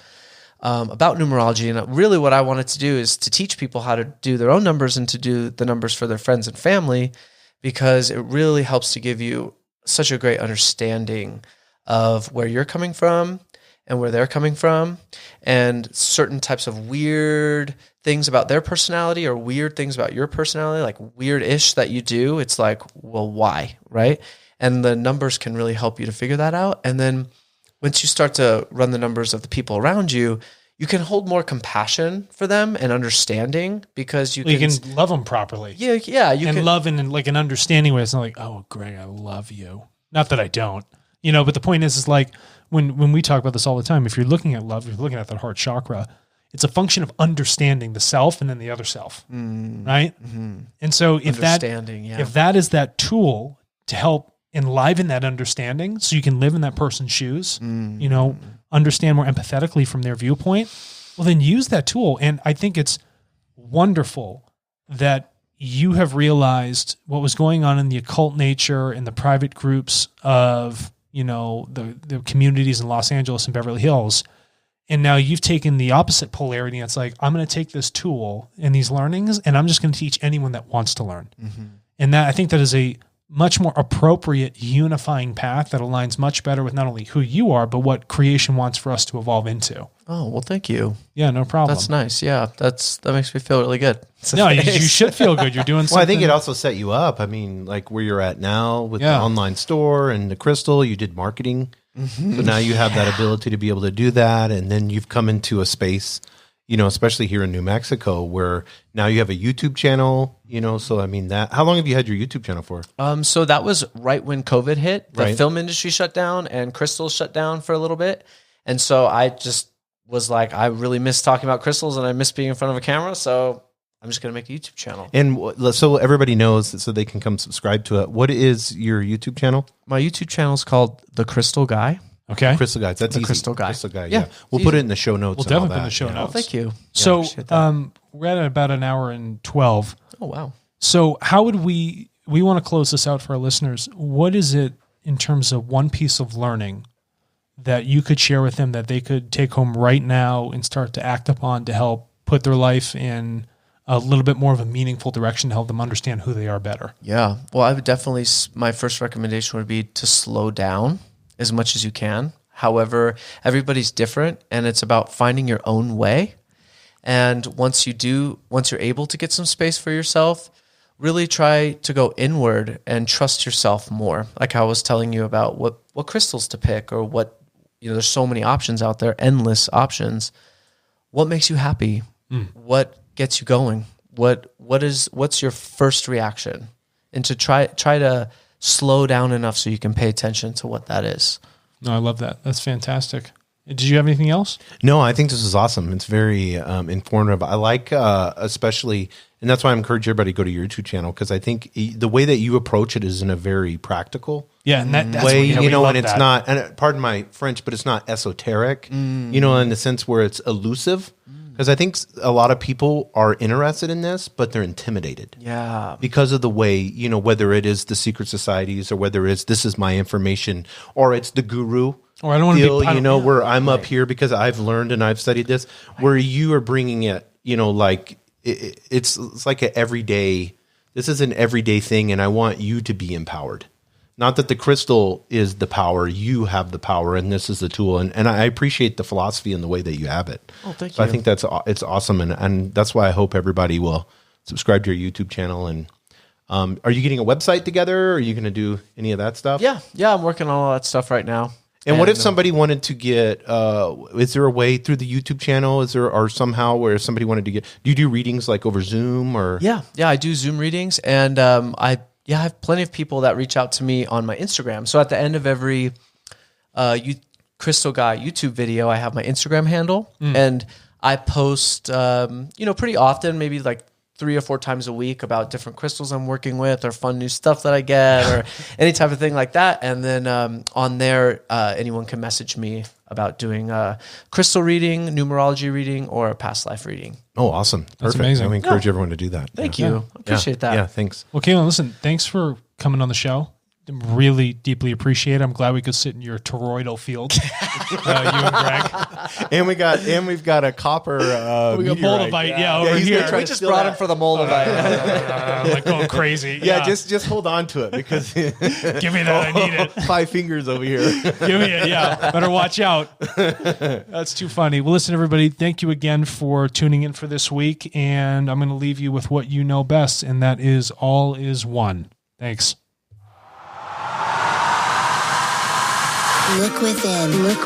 about numerology. And really what I wanted to do is to teach people how to do their own numbers and to do the numbers for their friends and family, because it really helps to give you such a great understanding of where you're coming from and where they're coming from, and certain types of weird things about their personality or weird things about your personality, like weird-ish that you do. It's like, well, why, right? And the numbers can really help you to figure that out. And then once you start to run the numbers of the people around you, you can hold more compassion for them and understanding, because you can love them properly. Yeah. You can love love in like an understanding way. It's not like, oh, Greg, I love you. Not that I don't, you know, but the point is like when we talk about this all the time, if you're looking at love, you're looking at that heart chakra, it's a function of understanding the self and then the other self. Right. Mm-hmm. And so if that is that tool to help enliven that understanding so you can live in that person's shoes, you know, understand more empathetically from their viewpoint, well, then use that tool. And I think it's wonderful that you have realized what was going on in the occult nature and the private groups of, you know, the communities in Los Angeles and Beverly Hills. And now you've taken the opposite polarity. And it's like, I'm going to take this tool and these learnings, and I'm just going to teach anyone that wants to learn. And that, I think that is a much more appropriate unifying path that aligns much better with not only who you are, but what creation wants for us to evolve into. Oh, well, thank you. Yeah, no problem. That's nice. Yeah, that makes me feel really good. No, you should feel good. You're doing something. Well, I think it also set you up. I mean, like where you're at now with the online store and the crystal, you did marketing. So now you have that ability to be able to do that. And then you've come into a space, you know, especially here in New Mexico, where now you have a YouTube channel, you know, so I mean how long have you had your YouTube channel for? So that was right when COVID hit, the film industry shut down and crystals shut down for a little bit. And so I just was like, I really miss talking about crystals and I miss being in front of a camera. So I'm just going to make a YouTube channel. And so everybody knows, so they can come subscribe to it. What is your YouTube channel? My YouTube channel is called The Crystal Guy. Okay. Crystal Guys. That's the easy. Crystal Guy. Crystal Guy. Yeah. We'll put it in the show notes. We'll definitely put in the show notes. Oh, thank you. So we're at about an hour and 12. Oh, wow. So how would we want to close this out for our listeners. What is it in terms of one piece of learning that you could share with them that they could take home right now and start to act upon to help put their life in a little bit more of a meaningful direction to help them understand who they are better? Yeah. Well, I would definitely, my first recommendation would be to slow down as much as you can. However, everybody's different and it's about finding your own way. And once you're able to get some space for yourself, really try to go inward and trust yourself more. Like I was telling you about what crystals to pick, or what, you know, there's so many options out there, endless options. What makes you happy? What gets you going? What's your first reaction? And to try to slow down enough so you can pay attention to what that is. No, I love that. That's fantastic. Did you have anything else? No, I think this is awesome. It's very informative. I like especially, and that's why I encourage everybody to go to your YouTube channel, because I think the way that you approach it is in a very practical and that's way, what, you know, and it's not, and pardon my French, but it's not esoteric, you know, in the sense where it's elusive. Because I think a lot of people are interested in this, but they're intimidated. Yeah. Because of the way, you know, whether it is the secret societies or whether it's this is my information or it's the guru. Or I don't want to be, you know, where I'm up here because I've learned and I've studied this, where you are bringing it, you know, like it's like an everyday, this is an everyday thing, and I want you to be empowered. Not that the crystal is the power, you have the power, and this is the tool. And I appreciate the philosophy and the way that you have it. Oh, thank you. I think it's awesome, and that's why I hope everybody will subscribe to your YouTube channel. And are you getting a website together? Or are you going to do any of that stuff? Yeah, I'm working on all that stuff right now. And what if somebody wanted to get, is there a way through the YouTube channel? Is there, or somehow where somebody wanted to get, do you do readings like over Zoom or? Yeah, I do Zoom readings, and I have plenty of people that reach out to me on my Instagram. So at the end of every Crystal Guy YouTube video, I have my Instagram handle, and I post, pretty often, maybe like 3 or 4 times a week, about different crystals I'm working with or fun new stuff that I get or any type of thing like that. And then on there, anyone can message me about doing a crystal reading, numerology reading, or a past life reading. Oh, awesome. Perfect. That's amazing. And we encourage everyone to do that. Thank you. Appreciate that. Yeah, thanks. Well, Cailan, listen, thanks for coming on the show. Really deeply appreciate it. I'm glad we could sit in your toroidal field, you and Greg. And we've got a copper we got moldavite, over here. We just brought him for the moldavite. Like going crazy. Yeah, just hold on to it because give me that. I need it. 5 fingers over here. Give me it. Yeah, better watch out. That's too funny. Well, listen, everybody. Thank you again for tuning in for this week, and I'm going to leave you with what you know best, and that is all is one. Thanks. Look within, and live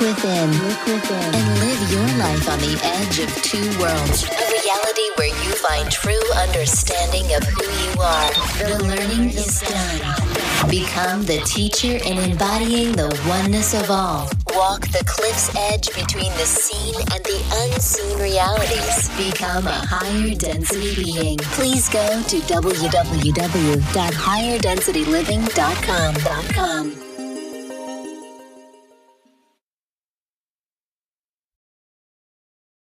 your life on the edge of 2 worlds. reality where you find true understanding of who you are. The learning is done. Become the teacher in embodying the oneness of all. Walk the cliff's edge between the seen and the unseen realities. Become a higher density being. Please go to www.higherdensityliving.com.